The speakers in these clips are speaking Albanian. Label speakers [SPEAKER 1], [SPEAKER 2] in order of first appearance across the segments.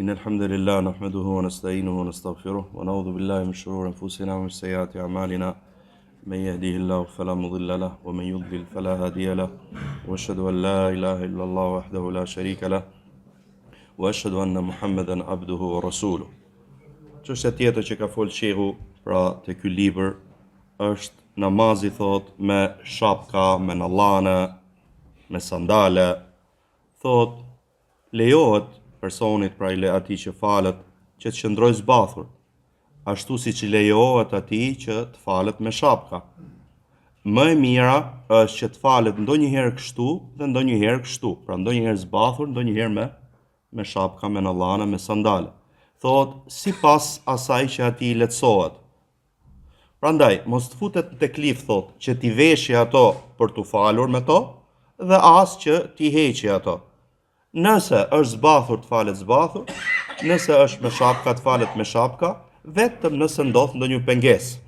[SPEAKER 1] إن الحمد لله نحمده ونستعينه ونستغفره ونعوذ بالله من شرور أنفسنا ومن سيئات أعمالنا من يهديه الله فلا مضل له ومن يضلل فلا هادي له وأشهد أن لا إله إلا الله وحده لا شريك له وأشهد أن محمدا عبده ورسوله. Çështja tjetër që ka folë shehu pra te ky libër është namazi thot me shapka, me nallane, me sandale. Thot lejohet personit pra atij që falet që të qëndrojë zbathur, ashtu siç lejohet atij që të falet me shapka. Më e mira është që të falet ndonjëherë kështu dhe ndonjëherë kështu, pra ndonjëherë zbathur, ndonjëherë me shapka, me nallane, me sandale. Thot sipas asaj që atij lehtësohet. Prandaj mos të futet në teklif thot që ti veshje ato për të falur me to dhe as që ti heqi ato. Nëse është zbathur të falet zbathur, nëse është me shapka të falet me shapka, vetëm nëse ndodh ndonjë pengesë.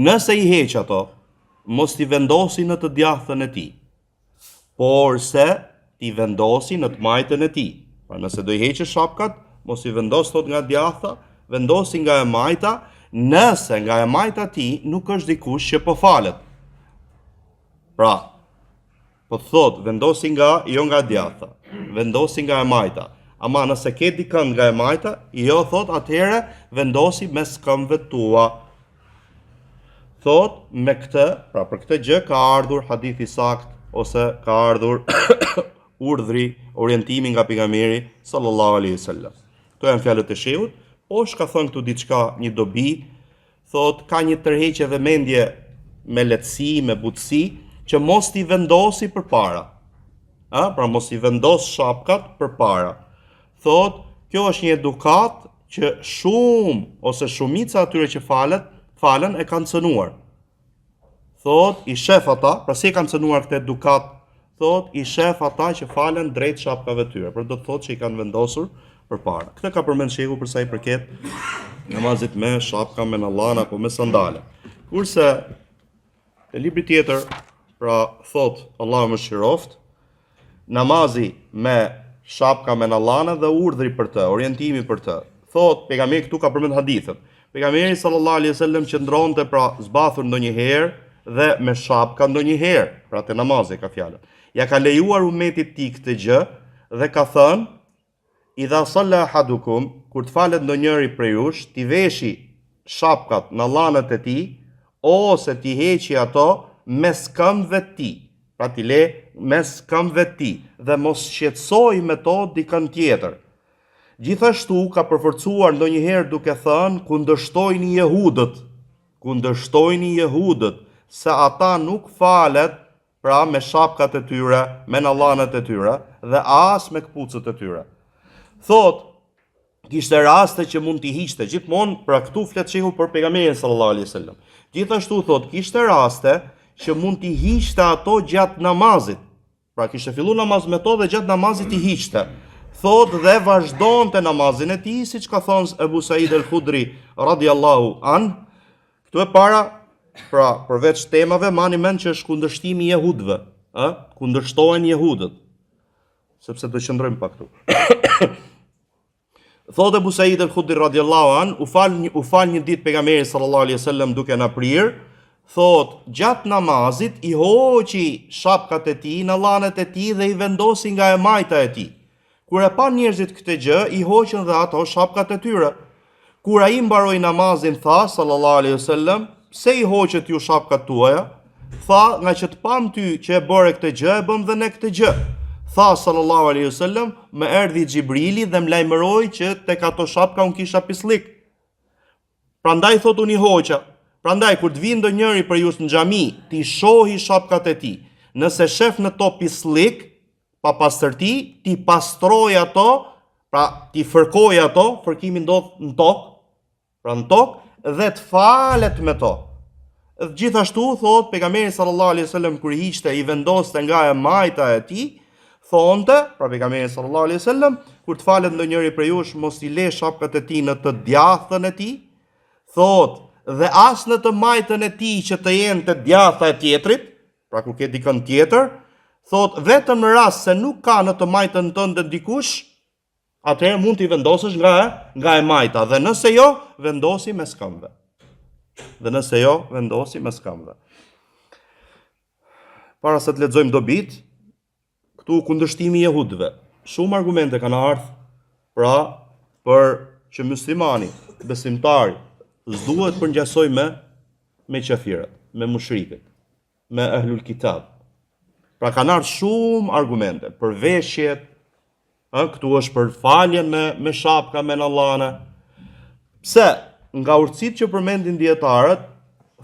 [SPEAKER 1] Nëse i heq ato, mos t'i vendosi në të djathtën e tij, por se t'i vendosi në të majtën e tij. Pra nëse do i heqë shapkat, mos i vendos thot nga djaththa, vendosi nga e majta, nëse nga e majta ti nuk është dikush që po falet. Pra, po thot, vendosi nga, jo nga djaththa, vendosi nga e majta. Ama nëse ke dikën nga e majta, jo thot, atëhere vendosi mes këmbëve tua. Thot, me këtë, pra për këtë gjë ka ardhur hadithi sakt, ose ka ardhur urdhri, orientimi nga pejgamberi sallallahu alaihi wasallam. Këto janë fjalët e shehut, po shka thënë këtu diçka, një dobi, thot, ka një tërheqje vëmendje me lehtësi, me butësi, që mos t'i vendosi përpara. Pra mos t'i vendos shapkat përpara. Thot, kjo është një edukat që shumë ose shumica atyre që falen e kanë cënuar. Thot, i shef ata, pra si e kanë cënuar këtë edukat, thot, i shef ata që falen drejt shapkave tyre, për do të thot që i kanë vendosur përpara. Këtë ka përmend shehu për sa i përket namazit me shapka, me nallana apo me sandale. Kurse te libri tjetër, pra thot Allahu më shiroft, namazi me shapka, me nallana dhe urdhri për të, orientimi për të. Thot pejgamberi këtu ka përmend hadithin. Pejgamberi sallallahu alaihi wasallam qëndronte pra zbathur ndonjëherë dhe me shapka ndonjëherë, pra te namazi ka fjalën. Ja ka lejuar umetit tij këtë gjë dhe ka thënë: idha salla ahadukum, kur të falet ndonjëri prej jush, t'i veshi shapkat, nallanet e tij, ose t'i heqi ato mes këmbëve të tij. Pra t'i le mes këmbëve të tij dhe mos shqetësoj me to dikën tjetër. Gjithashtu ka përforcuar ndonjëherë duke thënë: kundërshtojni jehudët, se ata nuk falet pra me shapkat e tyre, me nallanet e tyre dhe as me këpucët e tyre. Thot, kishte raste që mund t'i hiqte, gjithmonë pra këtu flet shehu për pejgamberin sallallahu alaihi wasallam. Gjithashtu thot, kishte raste që mund t'i hiqte ato gjatë namazit. Pra kishte fillu namaz me to dhe gjatë namazit i hiqte. Thot dhe vazhdonte namazin e tij, siç ka thënë Ebu Said el-Khudri radiallahu an. Këtu e para, pra përveç temave, mani mend që është kundërshtimi i jehudëve, kundërshtohen jehudët. Sepse do qëndrojmë pak këtu. Thot Ebu Said el-Khudri radiallahu an, u fal një ditë pejgamberi sallallahu alaihi wasallam duke na prirë. Thot, gjatë namazit i hoqi shapkat e tij, nallanet e tij dhe i vendosi nga e majta e tij. Kur e pa njerëzit këtë gjë, i hoqën dhe ato shapkat e tyre. Kur ai mbaroi namazin, tha sallallahu alaihi wasallam: pse i hoqët ju shapkat tuaja? Tha, nga që të pam ty që e bëre këtë gjë, e bëm dhe ne këtë gjë. Tha sallallahu alaihi wasallam: më erdhi Xhibrili dhe më lajmëroi që tek ato shapka un kisha pislik. Prandaj thot unë i hoqa. Prandaj kur të vinë ndonjëri për ju në xhami, ti shohi shapkat e tij. Nëse shef në to pislik, pa pastërti, ti pastroj ato, pra ti fërkoj ato, fërkimi ndodh në tokë, pra në tokë dhe të falet me to. Gjithashtu thot pejgamberi sallallahu alaihi wasallam kur hiqte i vendoste nga e majta e tij, thonte, pra pejgamberi sallallahu alaihi wasallam, kur të falet ndonjëri për ju, mos i le shapkat e tij në të djathtën e tij, thot dhe as në të majtën e tij që të jenë të djatha e tjetrit, pra kur ke dikën tjetër, thot vetëm në rast se nuk ka në të majtën tënde dikush, atëherë mund t'i vendosësh nga e majta, dhe nëse jo, vendosi mes këmbëve. Para se të lexojmë dobit, këtu kundërshtimi i jehudëve. Shumë argumente kanë ardhur për që muslimani, besimtari, s'duhet përngjasoj me qafirët, me mushrikët, me ahlul kitab. Pra kanë ardhur shumë argumente për veshjet, këtu është për faljen me shapka, me nallane. Pse? Nga urtësitë që përmendin dietarët,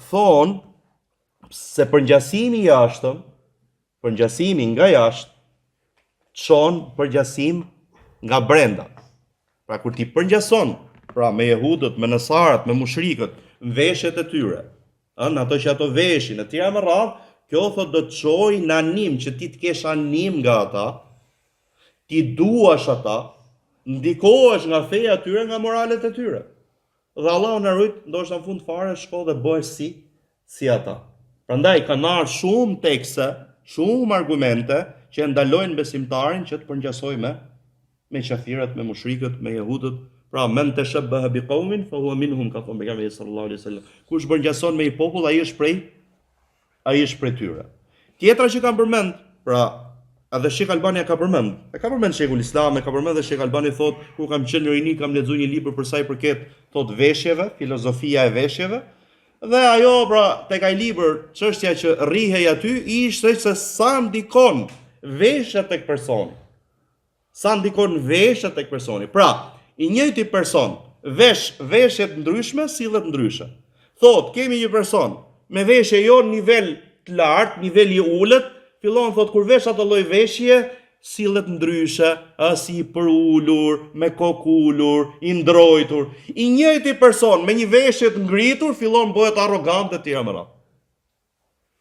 [SPEAKER 1] thonë se përngjasimi i jashtëm, përngjasimi nga jashtë, çon përngjasim nga brenda. Pra kur ti përngjason, pra me jehudët, me nesarat, me mushrikët, në veshjet e tyre, në ato që ato veshin, e tjera më radhë, kjo thot do të çojë në anim, që ti të kesh anim nga ata, ti duash ata, ndikohesh nga feja e tyre, nga moralet e tyre. Dhe Allahu na rujt, ndoshta në fund fare shko dhe bëhesh si ata. Prandaj kanë ardhur shumë tekste, shumë argumente që ndalojnë besimtarin që të përngjasojë me qafirat, me mushrikët, me jehudët. Pra men tashabbaha biqaumin fa huwa minhum, ka thënë pejgamberi sallallahu alaihi wasallam. Kush përngjason me një popull, ai është prej tyre. Tjetra që kanë përmend, pra edhe Sheikh Albani ka përmend. E ka përmend Sheikhul Islam, e ka përmend dhe Sheikh Albani thot, kur kam qenë në rini, kam lexuar një libër për sa i përket thot veshjeve, filozofia e veshjeve. Dhe ajo, pra, tek ai libër, çështja që rrihej aty ishte se sa ndikon veshja tek personi. Pra, i njëjti person veshjet ndryshme, sillet ndryshe. Thot, kemi një person me veshje jo në nivel të lartë, nivel i ulët, fillon thot kur vesh ato lloj veshje, sillet ndryshe, si i përulur, me kokë ulur, i ndrojtur. I njëjti person me një veshje të ngritur fillon bëhet arrogant e tjera më radh.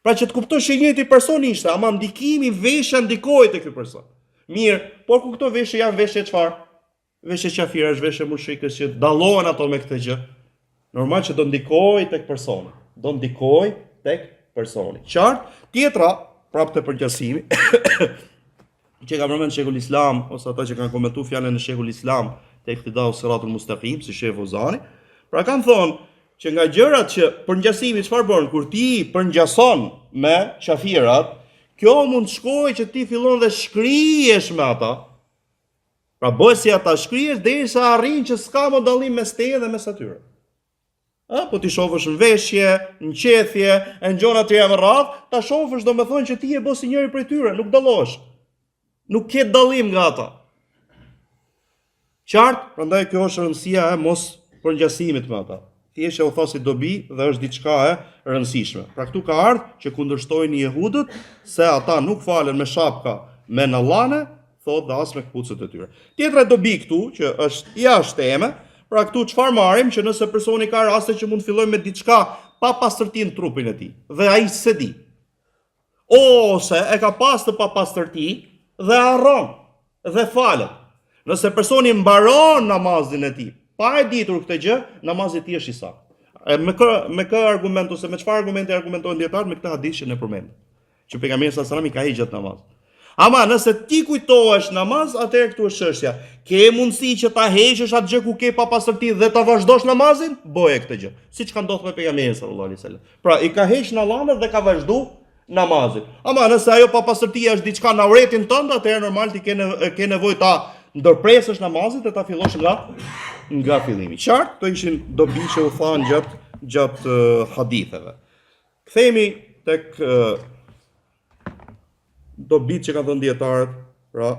[SPEAKER 1] Pra që të kuptosh që i njëjti person ishte, ama ndikimi veshja ndikoi te ky person. Mirë, por ku këto veshje janë veshje çfarë? Veshje qafirash, veshje mushrikës që dallohen ato me këtë gjë. Normal që do ndikoj tek personi. Qartë? Tjetra, prapë të përgjasimi, që ka përmend Sheikhul Islam, ose ata që kanë komentuar fjalën e Sheikhul Islam te Iqtidau Siratul Mustaqim, si Sheikh Fozani, pra kanë thonë që nga gjërat që përngjasimi çfarë bën kur ti përngjason me qafirat, kjo mund të shkojë që ti fillon dhe shkrihesh me ata. Pra bëj si ata shkrihesh derisa arrin që s'ka më dallim mes teje dhe mes atyre. Po ti shohësh në veshje, në qethje, në gjona të tjera më radh, ta shohësh domethënë që ti je bë si njëri prej tyre, nuk dallohesh. Nuk ke dallim nga ata. Qartë, prandaj kjo është rëndësia e mos përngjasimit me ata. Thjesht u thosi dobi dhe është diçka e rëndësishme. Pra këtu ka ardhur që kundërshtojnë jehudët se ata nuk falen me shapka me nallane, thot dhe as me kputucët e tyre. Tjetra dobi këtu që është jashtë teme, pra këtu çfarë marrim që nëse personi ka raste që mund të fillojë me diçka pa pastërti në trupin e tij dhe ai s'e di. Ose e ka pas të papastërti dhe harron dhe falet. Nëse personi mbaron namazin e tij pa e ditur këtë gjë, namazi i tij është i saktë. Me kë argument ose me çfarë argumente argumentojnë dietarët me këtë hadith që ne përmendëm, që pejgamberi sallallahu alajhi wasallam i ka hiqur namaz. Ama nëse ti kujtohesh namaz, atëherë këtu është çështja. Ke mundësi që ta heqësh atë gjë ku ke papastërti dhe ta vazhdosh namazin? Boje këtë gjë. Siç ka ndodhur me pejgamberin sallallahu alajhi wasallam. Pra i ka heqë nallanet dhe ka vazhduar namazin. Ama nëse ajo papastërtia është diçka në auretin tënd, atëherë normal ti ke nevojë ta ndërpresësh namazin dhe ta fillosh nga fillimi. Qartë, këto ishin dobi që u thanë gjatë haditheve. Kthehemi tek dobit që kanë thënë dietarët, pra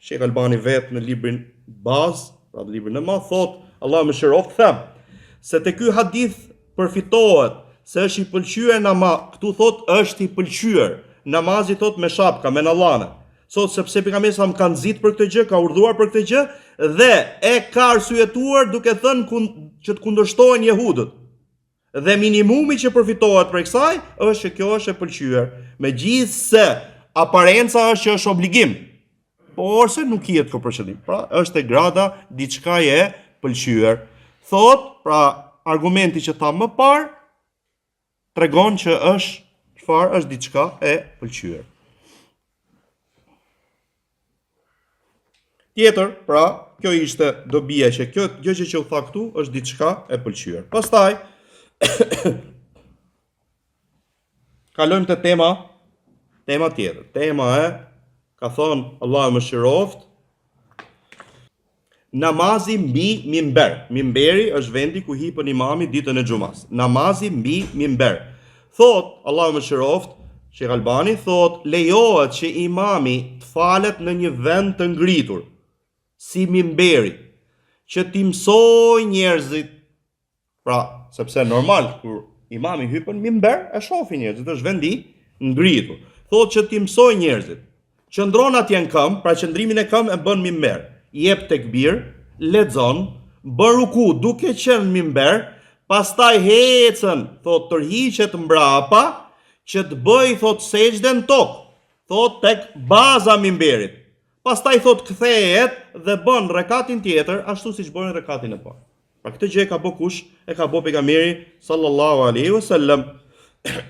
[SPEAKER 1] Sheikh Albani vetë në librin bazë, pra në librin e madh, thotë, Allahu më shëroft, them, se te ky hadith përfitohet se është i pëlqyer namaz, këtu thotë është i pëlqyer namazi thotë me shapka, me nallane. Sot sepse pejgamberi sa më ka nxit për këtë gjë, ka urdhëruar për këtë gjë dhe e ka arsyetuar duke thënë që të kundërshtohen jehudët. Dhe minimumi që përfitohet për kësaj është që kjo është e pëlqyer, megjithse aparenca është që është obligim, por se nuk jetë kjo për qëllim. Pra është e grada diçka e pëlqyer. Thot, pra argumenti që tha më parë tregon që është diçka e pëlqyer. Tjetër, pra, kjo ishte dobia që kjo gjë që u tha këtu është diçka e pëlqyer. Pastaj kalojmë te tema tjetër. Tema ka thonë Allahu më shiroft, namazi mbi mimber. Mimberi është vendi ku hipën imami ditën e xumas. Namazi mbi mimber. Thot Allahu më shiroft, Sheikh Albani thot lejohet që imami të falet në një vend të ngritur, si mimberi, që t'i mësoj njerëzit. Pra, sepse normal kur imami hypën mimber, e shohin njerëzit, është vendi ngritur. Thot që t'i mësoj njerëzit. Qëndron atje në këmbë, pra qëndrimin e këmbë e bën mimber. Jep tekbir, lexon, bën ruku duke qenë mimber, pastaj hecën, thot tërhiqet mbrapa, që të bëj, thot, sejdë në tokë, thot, tek baza mimberit. Pastaj, thot, kthehet dhe bën rekatin tjetër, ashtu si që bën rekatin e parë. Pra këtë gjë e ka bë kush? E ka bë pejgamberi sallallahu alaihi wasallam.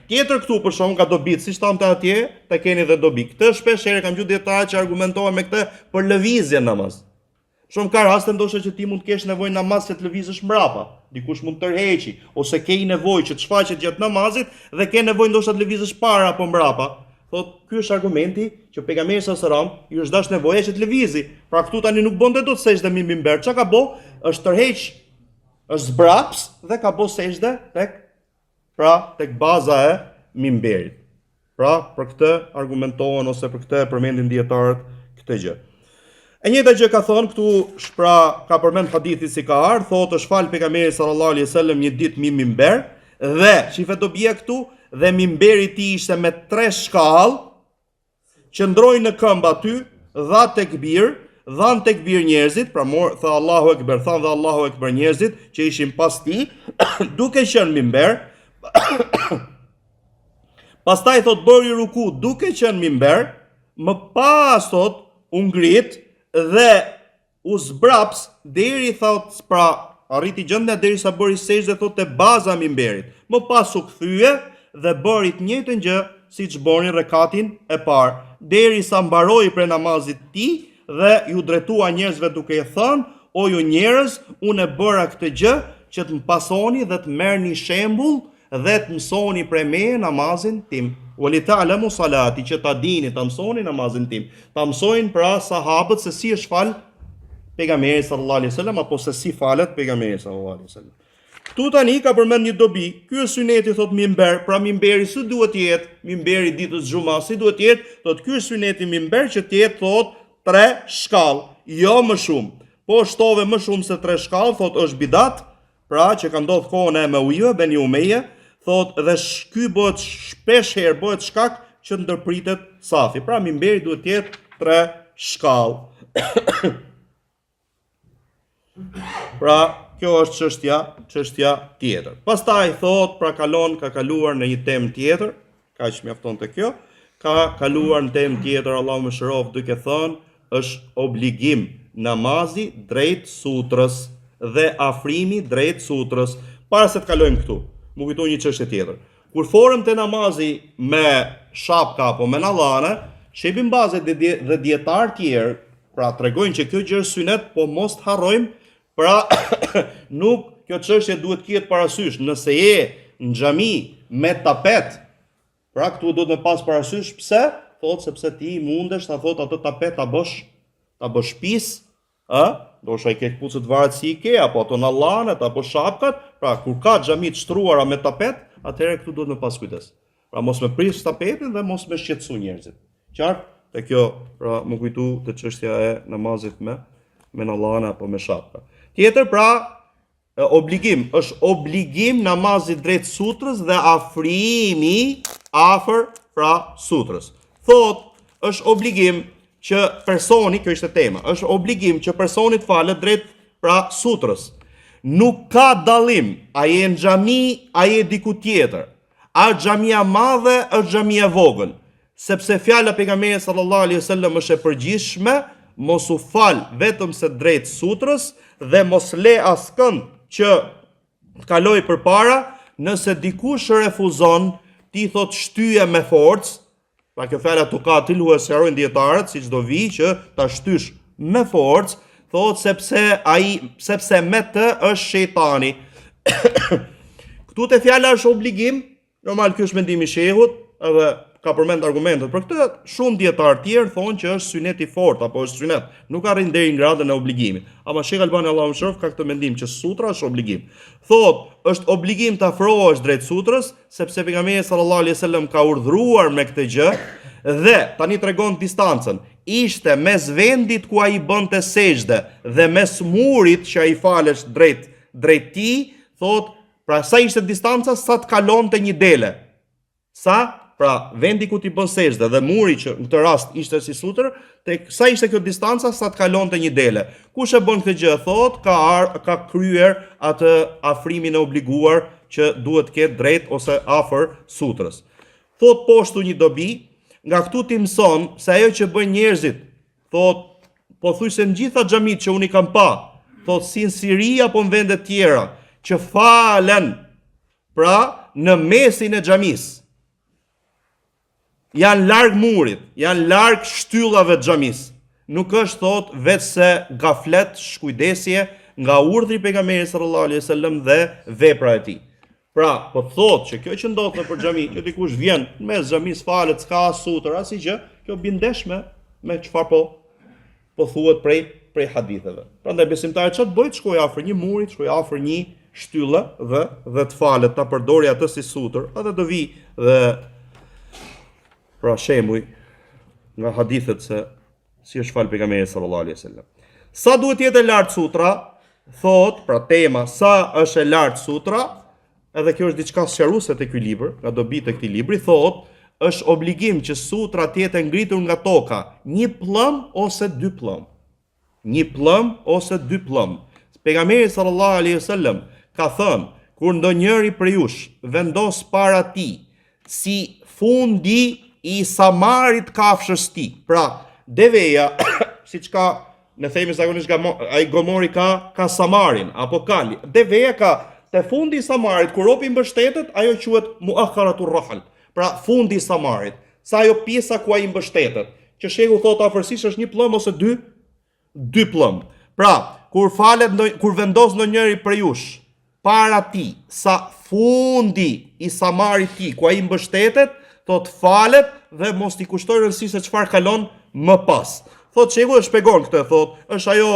[SPEAKER 1] Tjetër këtu për shkak ka dobit, siç thamë atje, ta keni dhe dobi. Këtë shpesh herë kam gjuar dietarë që argumentohen me këtë për lëvizjen namaz. Shumë ka raste ndoshta që ti mund të kesh nevojë namaz që të lëvizësh mbrapa, dikush mund të tërheqi, ose ke nevojë që të shfaqet gjatë namazit dhe ke nevojë ndoshta të lëvizësh para apo mbrapa. Thot, ky është argumenti që pejgamberi sallallahu alajhi wasallam i është dash nevoja që të lëvizi. Pra këtu tani nuk bonte dot sejdë me mimber. Çka ka bë? Është tërheq, është zbraps dhe ka bë sejdë tek baza e mimberit. Pra, për këtë argumentohen ose për këtë përmendin dietarët këtë gjë. E njëjta gjë ka thonë këtu, pra ka përmend hadithi si ka ardhur, thotë është fal pejgamberi sallallahu alaihi wasallam një ditë mi mimber dhe shifet dobia këtu dhe mimberi i tij ishte me 3 shkallë, qëndroi në këmbë aty, dha tekbir njerëzit, pra tha Allahu Ekber, than dhe Allahu Ekber njerëzit që ishin pas tij, duke qenë mimber. Pastaj thot bëri ruku duke qenë mimber, më pas thot u ngrit dhe u zbraps deri thot pra arriti gjendja derisa bëri sejdë thot te baza e mimberit. Më pas u kthye dhe bëri të njëjtën gjë siç bëri rekatin e parë, derisa mbaroi për namazit të tij dhe ju drejtua njerëzve duke i thënë: "O ju njerëz, unë e bëra këtë gjë që të më pasoni dhe të merrni shembull dhe të mësoni prej meje namazin tim. Wali ta'lamu salati, që ta dini, ta mësoni namazin tim. Ta mësojnë pra sahabët se si është fal pejgamberi sallallahu alaihi wasallam apo se si falet pejgamberi sallallahu alaihi wasallam." Ktu tani ka përmend një dobi. Ky është syneti thot mimber, pra mimberi si duhet të jetë, mimberi ditës xumas si duhet të jetë, thot ky është syneti mimber që të jetë thot 3 shkallë, jo më shumë. Po shtove më shumë se 3 shkallë, thot është bidat, pra që ka ndodhur kohën e Umayya Beni Umayya, thot dhe ky bëhet shpesh herë bëhet shkak që ndërpritet safi. Pra mimberi duhet të jetë 3 shkallë. Pra kjo është çështja tjetër. Pastaj thot, pra ka kaluar në një temë tjetër, kaq mjafton te kjo. Ka kaluar në temë tjetër, Allahu më shërof, duke thënë është obligim namazi drejt sutrës dhe afrimi drejt sutrës. Para se të kalojmë këtu, më kujtoj një çështje tjetër. Kur forëm te namazi me shapka apo me nallane, shepim bazë dhe dietar tjerë, pra tregojnë që kjo gjë është synet, po mos të harrojmë, pra nuk kjo çështje duhet të ketë parasysh. Nëse je në xhami me tapet, pra këtu duhet me pas parasysh pse? Thot sepse ti mundesh ta thot atë tapet ta bësh pis, do shaj ke kpucët varet si i ke, apo ato nallanet, apo shapkat, pra kur ka xhami të shtruara me tapet, atëherë këtu duhet me pas kujdes. Pra mos me pris tapetin dhe mos me shqetësu njerëzit. Qartë? Te kjo, pra më kujtu te çështja e namazit me nallane apo me shapka. Tjetër, pra obligim, është obligim namazit drejt sutrës dhe afrimi afër pra sutrës. Thot, është obligim që personi, kjo ishte tema, është obligim që personi të falet drejt pra sutrës. Nuk ka dallim, a je në xhami, a je diku tjetër. A xhamia madhe, është xhamia vogël. Sepse fjala pejgamberit sallallahu alaihi wasallam është e përgjithshme, mos u fal vetëm se drejt sutrës dhe mos le askënd që të kaloj përpara, nëse dikush refuzon, ti thot shtyje me forcë. Pra kjo fjala tu ka tilhu e sqarojnë dietarët, siç do vi që ta shtysh me forcë, thot sepse me të është shejtani. Këtu te fjala është obligim, normal ky është mendimi i shehut, edhe ka përmend argumentet për këtë, shumë dietar tjerë thonë që është synet i fortë apo është synet, nuk arrin deri në gradën e obligimit. Ama Sheikh Albani Allahu mëshiroft ka këtë mendim që sutra është obligim. Thot, është obligim të afrohesh drejt sutrës, sepse pejgamberi sallallahu alaihi wasallam ka urdhëruar me këtë gjë dhe tani tregon distancën. Ishte mes vendit ku ai bënte sejdë dhe mes murit që ai falesh drejt tij, thot, pra sa ishte distanca sa të kalonte një dele. Pra, vendi ku ti bën sejdë dhe muri që në këtë rast ishte si sutër, tek sa ishte kjo distanca sa të kalonte një dele. Kush e bën këtë gjë, thot, ka kryer atë afrimin e obliguar që duhet të ketë drejt ose afër sutrës. Thot poshtu një dobi, nga këtu ti mëson se ajo që bëjnë njerëzit, thot, pothuajse në gjitha xhamit që unë i kam pa, thot si në Siri apo në vende tjera, që falen pra në mesin e xhamisë. Janë larg murit, janë larg shtyllave të xhamisë. Nuk është thot vetë se gaflet, shkujdesje nga urdhri i pejgamberit sallallahu alaihi wasallam dhe vepra e tij. Pra, po thot që kjo që ndodh nëpër xhami, që dikush vjen mes xhamisë falet, s'ka sutër asgjë, kjo bindesh me çfarë po thuhet prej haditheve. Prandaj besimtari çfarë bëj, shkoj afër një muri, shkoj afër një shtylle dhe të falet, ta përdori atë si sutër, atë do vi dhe pra shembuj nga hadithet se si është fal pejgamberi sallallahu alaihi wasallam. Sa duhet jetë e lartë sutra? Thot, pra tema, sa është e lartë sutra? Edhe kjo është diçka sqaruese te ky libër, nga dobit e këtij libri, thot, është obligim që sutra të jetë ngritur nga toka, 1 pllëm ose 2 pllëm. 1 pllëm ose 2 pllëm. Pejgamberi sallallahu alaihi wasallam ka thënë, kur ndonjëri prej jush vendos para tij si fundi i samarit kafshës ti. Pra, deveja, si që ka, ne themi zakonisht ai gomori ka samarin, apo kali. Deveja ka te fundi i samarit, kur ropi mbështetet, ajo quhet muakharatur rahl. Pra, fundi i samarit. Sa ajo pjesa ku ai mbështetet, që shehu thot afërsisht është 1 pllëm ose 2 pllëm. Pra, kur vendos ndonjëri prej jush para ti, sa fundi i samarit ti, ku ai mbështetet, thot falet dhe mos t'i kushtoj rëndësi se çfarë kalon më pas. Thot shehu e shpjegon këtë, thot, është ajo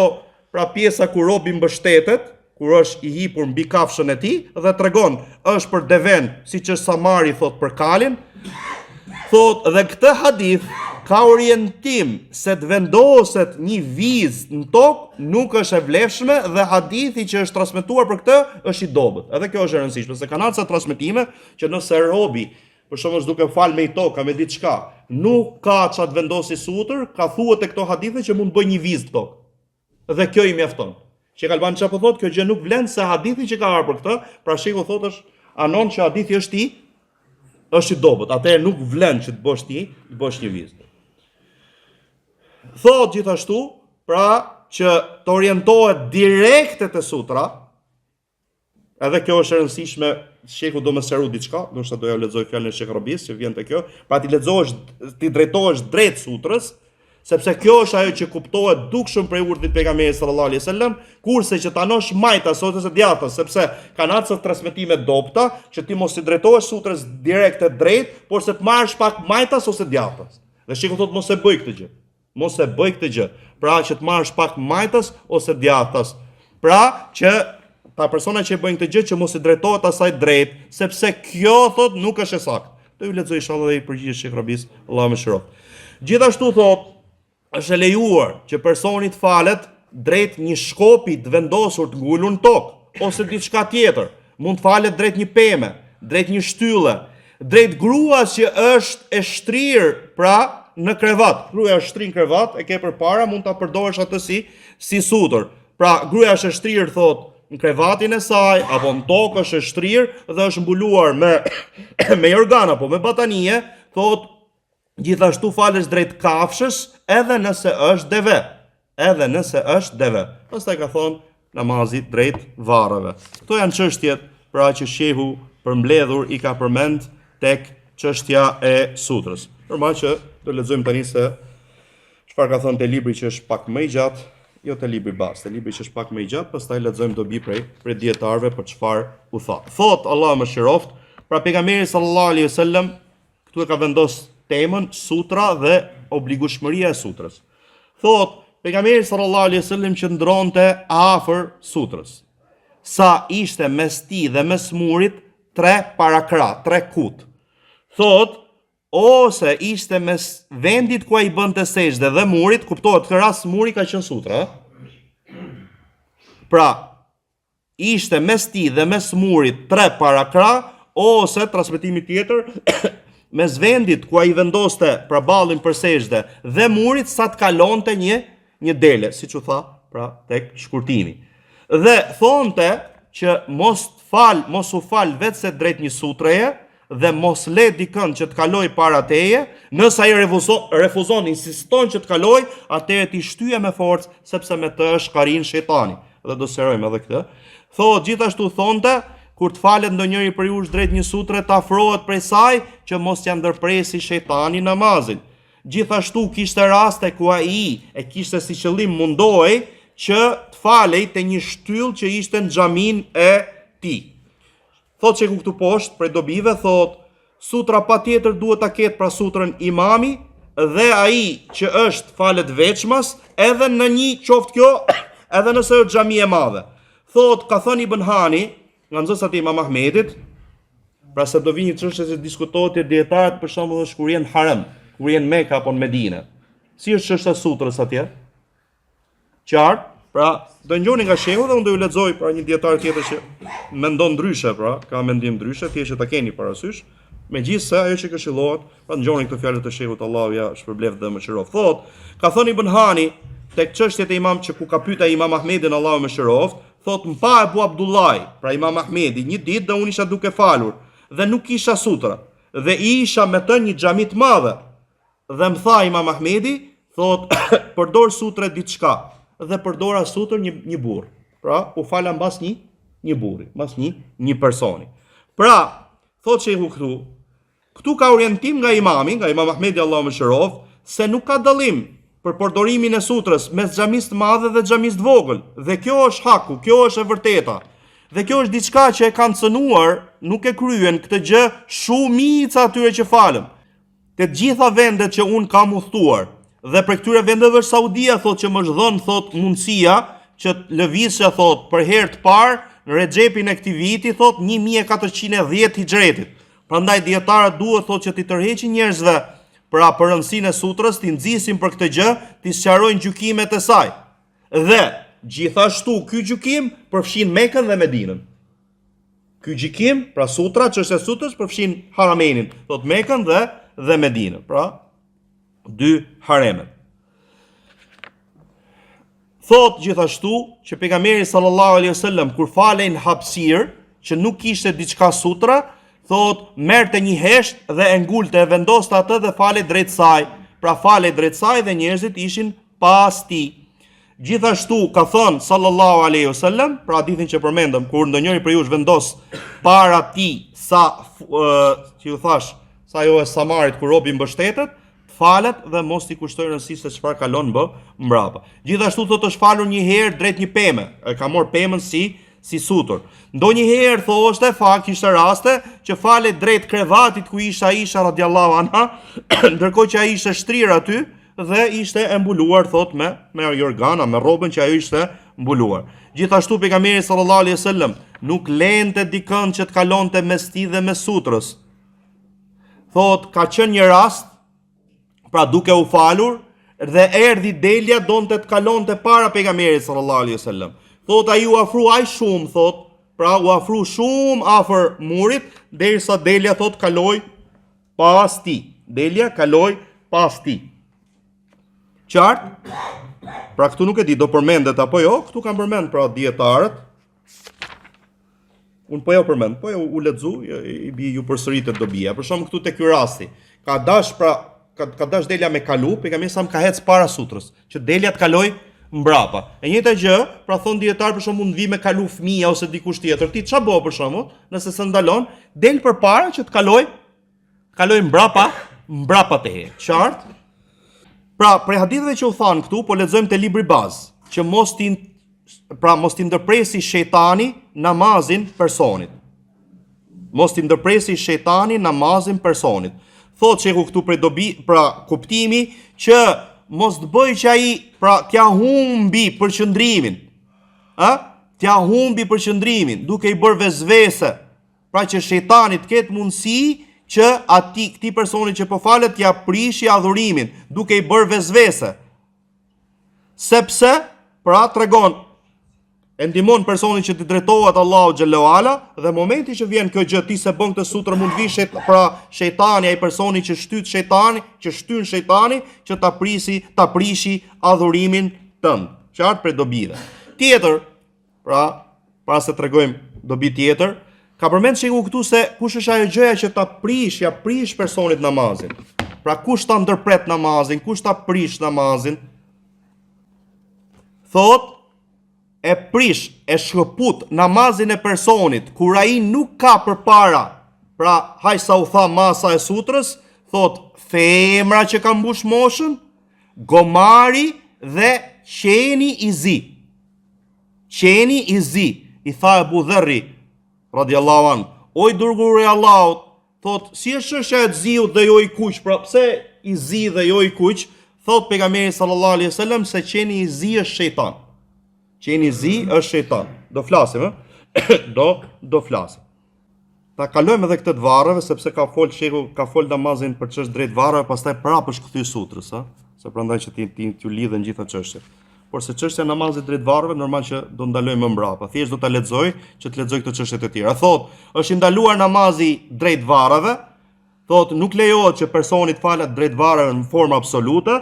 [SPEAKER 1] pra pjesa ku robi mbështetet, kur është i hipur mbi kafshën e tij dhe tregon është për deven, siç është samari thot për kalin. Thot dhe këtë hadith ka orientim se të vendoset një vizë në tokë nuk është e vlefshme dhe hadithi që është transmetuar për këtë është i dobët. Edhe kjo është e rëndësishme se kanë ca transmetime që nëse robi për shembull duke fal me i toka me diçka, nuk ka çat vendosi sutër, ka thuhet te këto hadithe që mund të bëj një vizë tokë. Dhe kjo i mjafton. Sheikh Albani çfarë po thotë, kjo gjë nuk vlen se hadithi që ka ardhur për këtë, pra sheikhu thotë është anon që hadithi është i dobët. Atëherë nuk vlen që të bësh një vizë. Thotë gjithashtu, pra që të orientohet direkte te sutra, edhe kjo është e rëndësishme. Sheku do më sqaroj diçka, ndoshta do ja lexoj fjalën e Sheikh Rabis që vjen te kjo, pra ti drejtohesh drejt sutrës, sepse kjo është ajo që kuptohet dukshëm prej urdhit pejgamberit sallallahu alaihi wasallam, kurse që ta anosh majtas ose djathtas, sepse kanë ato transmetime dobta që ti mos i drejtohesh sutrës direkte drejt, por se të marrësh pak majtas ose djathtas. Dhe sheku thotë mos e bëj këtë gjë. Mos e bëj këtë gjë. Pra që të marrësh pak majtas ose djathtas. Pra që ta persona që e bëjnë këtë gjë që mos i drejtohet asaj drejt, sepse kjo thot nuk është e saktë. Do ju lexoj inshallah dhe i përgjigjesh Sheikh Rabis, Allahu më shëroft. Gjithashtu thot, është e lejuar që personi të falet drejt një shkopi të vendosur të ngulur në tokë ose diçka tjetër. Mund të falet drejt një peme, drejt një shtylle, drejt gruas që është e shtrirë pra në krevat. Gruaja është shtrirë në krevat, e ke përpara, mund ta përdorësh atë si sutër. Pra gruaja është e shtrirë thot në krevatin e saj, apo në tokë është e shtrirë dhe është mbuluar me jorgan apo me batanie, thot, gjithashtu falesh drejt kafshës edhe nëse është deve. Edhe nëse është deve. Pastaj ka thonë namazit drejt varreve. Këto janë çështjet pra që shehu përmbledhur i ka përmend tek çështja e sutrës. Normal që do lexojmë tani se Çfarë ka thënë te libri që është pak më i gjatë, jo te libri bazë, te libri që është pak më i gjatë, pastaj lexojmë dobi prej dietarëve për çfarë u tha. Thot Allah më shiroft, pra pejgamberi sallallahu alaihi wasallam këtu e ka vendosur temën sutra dhe obligueshmëria e sutrës. Thot pejgamberi sallallahu alaihi wasallam qëndronte afër sutrës. Sa ishte mes tij dhe mes murit 3 parakra, 3 kut. Thot ose ishte mes vendit ku ai bënte sejdë dhe murit, kuptohet kë rast muri ka qenë sutra. Pra, ishte mes tij dhe mes murit 3 parakra, ose transmetimi tjetër mes vendit ku ai vendoste përballin për sejdë dhe murit sa të kalonte një dele, siç u tha, pra tek shkurtimi. Dhe thonte që mos u fal vetëse drejt një sutreje dhe mos le dikën që të kaloj para teje, nëse ai refuzon, insiston që të kaloj, atëherë ti shtyje me forcë, sepse me të është karin shejtani. Dhe do sqarojmë edhe këtë. Thotë gjithashtu thonte, kur të falet ndonjëri për jush drejt një sutre, të afrohet prej saj që mos t'ia ndërpresi shejtani namazin. Gjithashtu kishte raste ku ai e kishte si qëllim mundohej që të falej te një shtyllë që ishte në xhamin e tij. Thot që ku këtu poshtë prej dobive, thot sutra patjetër duhet ta ketë pra sutrën imami dhe ai që është falet veçmas, edhe në një qoftë kjo, edhe nëse është xhami e madhe. Thot ka thënë Ibn Hani, nga nxënësat e Imam Ahmedit, pra se do vi një çështje që diskutohet te dietarët për shembull kur janë harem, kur janë Mekka apo në Medinë. Si është çështja e sutrës atje? Qartë? Pra, do ngjoni nga shehu dhe unë do ju lexoj pra një dietar tjetër që mendon ndryshe, pra, ka mendim ndryshe, thjesht që ta keni parasysh. Megjithëse ajo që këshillohet, pra ngjoni këto fjalë të shehut, Allahu ja shpërbleft dhe mëshiroft. Thot, ka thënë Ibn Hani tek çështjet e Imam që ku ka pyetur Imam Ahmedin, Allahu mëshiroft, thot mpa Abu Abdullahi, pra Imam Ahmedi, një ditë dhe unë isha duke falur dhe nuk kisha sutra dhe isha me të një xhami të madhe. Dhe më tha Imam Ahmedi, thot përdor sutre diçka. Dhe përdora sutër një burr. Pra, u fala mbas një burri, mbas një personi. Pra, thotë shehu këtu ka orientim nga imami, nga Imam Ahmedi Allahu mëshiroft, se nuk ka dallim për përdorimin e sutrës mes xhamis të madhe dhe xhamis të vogël. Dhe kjo është haku, kjo është e vërteta. Dhe kjo është diçka që e kanë cënuar, nuk e kryen këtë gjë shumica atyre që falën. Te gjitha vendet që un kam udhëtuar, dhe për këtyre vendeve është Saudia, thot që më është dhënë, thot mundësia që lëvizja, thot për herë të parë në Rexhepin e këtij viti, thot 1410 hijretit. Prandaj dietarët duhet, thot, që t'i tërheqin njerëzve pra për rëndësinë e sutrës, t'i nxisin për këtë gjë, t'i sqarojnë gjykimet e saj. Dhe gjithashtu ky gjykim përfshin Mekën dhe Medinën. Ky gjykim, pra sutra, çështja e sutrës përfshin Haramenin, thot Mekën dhe Medinën. Pra 2 haremet. Thot gjithashtu që pejgamberi sallallahu alaihi wasallam kur falej në hapësirë, që nuk kishte diçka sutra, thot merrte një hesht dhe e ngulte, e vendoste atë dhe falej drejt saj. Pra falej drejt saj dhe njerëzit ishin pas tij. Gjithashtu ka thënë sallallahu alaihi wasallam, pra hadithin që përmendëm, kur ndonjëri prej jush vendos para tij sa që ju thash, sa ajo e Samarit kur robi mbështetet, falet dhe mos t'i kushtoj rëndësi se çfarë kalon mbrapa. Gjithashtu thotë është falur një herë drejt një peme, e ka marr pemën si sutur. Ndonjëherë thoshte fakt kishte raste që falet drejt krevatit ku ishte Aisha radhiyallahu anha, ndërkohë që ai ishte shtrir aty dhe ishte e mbuluar, thot, me jorgana, me rrobën që ajo ishte mbuluar. Gjithashtu pejgamberi sallallahu alaihi wasallam nuk lente dikën që të kalonte mes tij dhe mes sutrës. Thot ka qenë një rast, pra duke u falur, dhe erdhi delja donte të kalonte para pejgamberit sallallahu alaihi wasallam. Thot ai u afru aq shumë, thot, pra u afru shumë afër murit, derisa delja, thot, kaloi pas tij. Delja kaloi pas tij. Qartë? Pra këtu nuk e di do përmendet apo jo, këtu kanë përmend pra dietarët. Unë po jo përmend, po jo u lexu, i bi ju përsëritet dobia. Për shkak këtu te ky rasti, ka dash pra ka dash delja me kalu, pejgamberi sa më ka hec para sutrës, që delja të kaloj mbrapa. E njëjta gjë, pra thon dietar për shkak mund vi me kalu fëmia ose dikush tjetër. Ti ç'a bëu për shkak, nëse s'e ndalon, del përpara që të kaloj mbrapa teje. Qartë? Pra, prej haditheve që u thanë këtu, po lexojmë te libri bazë, që mos t'i ndërpresi shejtani namazin personit. Mos t'i ndërpresi shejtani namazin personit. Thotë shehu këtu prej dobi, pra kuptimi që mos të bëj që ai pra t'ja humbi përqendrimin. T'ja humbi përqendrimin, duke i bërë vezvese. Pra që shejtani të ketë mundësi që këtij personi që po falet t'ja prishi adhurimin, duke i bërë vezvese. Sepse pra tregon e ndihmon personin që të drejtohet Allahu xhallahu ala, dhe momenti që vjen kjo gjë ti se bën këtë sutër mund vi pra shejtani, ai personi që shtyn shejtani që ta prishi adhurimin tënd. Qartë për dobive. Tjetër, pra para se tregojmë dobi tjetër, ka përmend shehu këtu se kush është ajo gjëja që ta prish personit namazin. Pra kush ta ndërpret namazin, kush ta prish namazin? Thot e prish, e shkëput namazin e personit kur ai nuk ka përpara. Pra haj sa u tha masa e sutrës, thot femra që ka mbush moshën, gomari dhe qeni i zi. Qeni i zi, i tha Abu Dharri radiallahu an, o i dërguari i Allahut, thot si është çështja e ziut dhe jo i kuq, pra pse i zi dhe jo i kuq? Thot pejgamberi sallallahu alaihi wasallam se qeni i zi është shejtan. Qeni i zi është shejtan. Do flasim, do flasim. Ta kalojmë edhe këtë të varreve sepse ka fol namazin për çështë drejt varreve, pastaj prapë është kthy sutrës, se prandaj që t'ju lidhen gjitha çështjet. Por se çështja e namazit drejt varreve normal që do ndaloj më mbrapa. Thjesht do ta lexoj që të lexoj këto çështje të tjera. Thot, është i ndaluar namazi drejt varreve. Thot, nuk lejohet që personi të falet drejt varreve në formë absolute,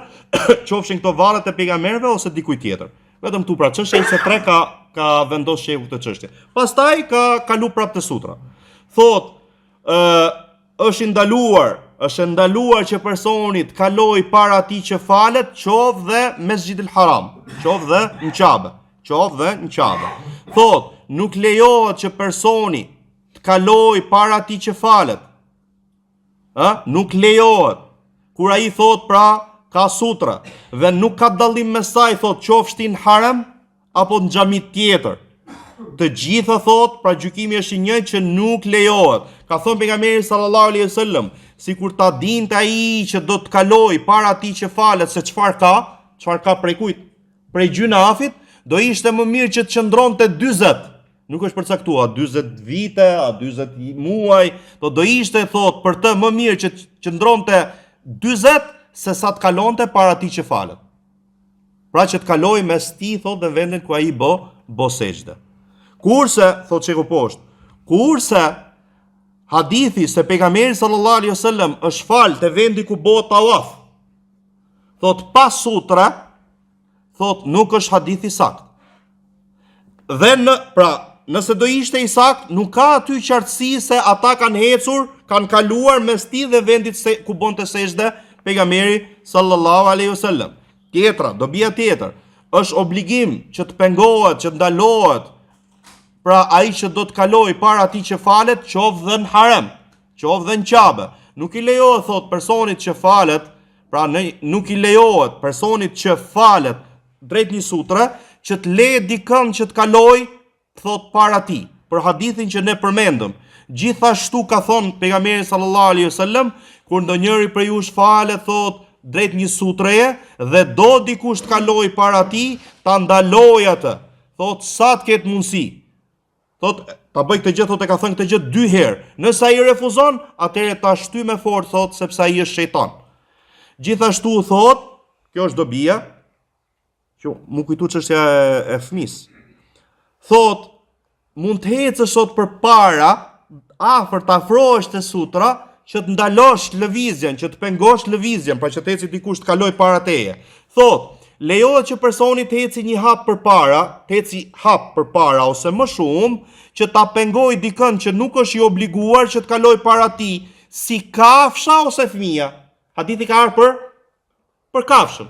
[SPEAKER 1] qofshin këto varret e pejgamberëve ose dikujt tjetër. Vetëm tu pra çështja 23 ka vendosur shehu këtë çështje. Pastaj ka kalu prapë te sutra. Thot, është ndaluar që personi të kaloj para atij që falet, qoftë dhe Mesxhidil Haram, qoftë dhe në Qabe. Thot, nuk lejohet që personi të kaloj para atij që falet. Nuk lejohet. Kur ai thot pra ka sutra dhe nuk ka dallim me saj, thot qofshti në harem apo në xhami tjetër. Të gjitha thot, pra gjykimi është i njëjtë që nuk lejohet. Ka thënë pejgamberi sallallahu alaihi wasallam, sikur ta dinte ai që do të kaloj para atij që falet se çfarë ka prej kujt? Prej gjynafit, do ishte më mirë që të qëndronte 40. Nuk është përcaktuar 40 vite, a 40 muaj, do ishte thot për të më mirë që të qëndronte 40 se sa të kalonte para atij që falet. Pra që të kaloj mes tij thot në vendin ku ai bo sejdë. Kurse, thot shehu poshtë, kurse hadithi se pejgamberi sallallahu alaihi wasallam është fal te vendi ku bëhet tawaf, thot pas sutra, thot nuk është hadithi sakt. Dhe nëse do ishte i sakt, nuk ka aty qartësi se ata kanë hecur, kanë kaluar mes tij dhe vendit ku bonte sejdë pejgamberi sallallahu alaihi wasallam. Tjetra, dobia tjetër, është obligim që të pengohet, që ndalohet. Pra ai që do të kaloj para atij që falet, qoftë dhe në harem, qoftë dhe në Qabe. Nuk i lejohet thot personit që falet, pra nuk i lejohet personit që falet drejt një sutre që të lejet dikën që të kaloj thot para tij. Për hadithin që ne përmendëm. Gjithashtu ka thonë pejgamberi sallallahu alaihi wasallam, kur ndonjëri prej jush falet thot drejt një sutreje dhe do dikush të kaloj para tij, ta ndaloj atë. Thot sa të ketë mundësi. Thot, ta bëj këtë gjë, thot e ka thënë këtë gjë 2 herë. Nëse ai refuzon, atëherë ta shty me fortë, thot, sepse ai është shejtan. Gjithashtu thot, kjo është dobia, që mu kujtu çështja e fëmis. Thot, mund të hecësh sot përpara, afër të afrohesh te sutra, që të ndalosh lëvizjen, që të pengosh lëvizjen, pra që të eci dikush të kaloj para teje. Thot, lejohet që personi të eci një hap përpara ose më shumë, që ta pengoj dikën që nuk është i obliguar që të kaloj para tij, si kafsha ose fëmia. Hadithi ka ardhur për kafshën.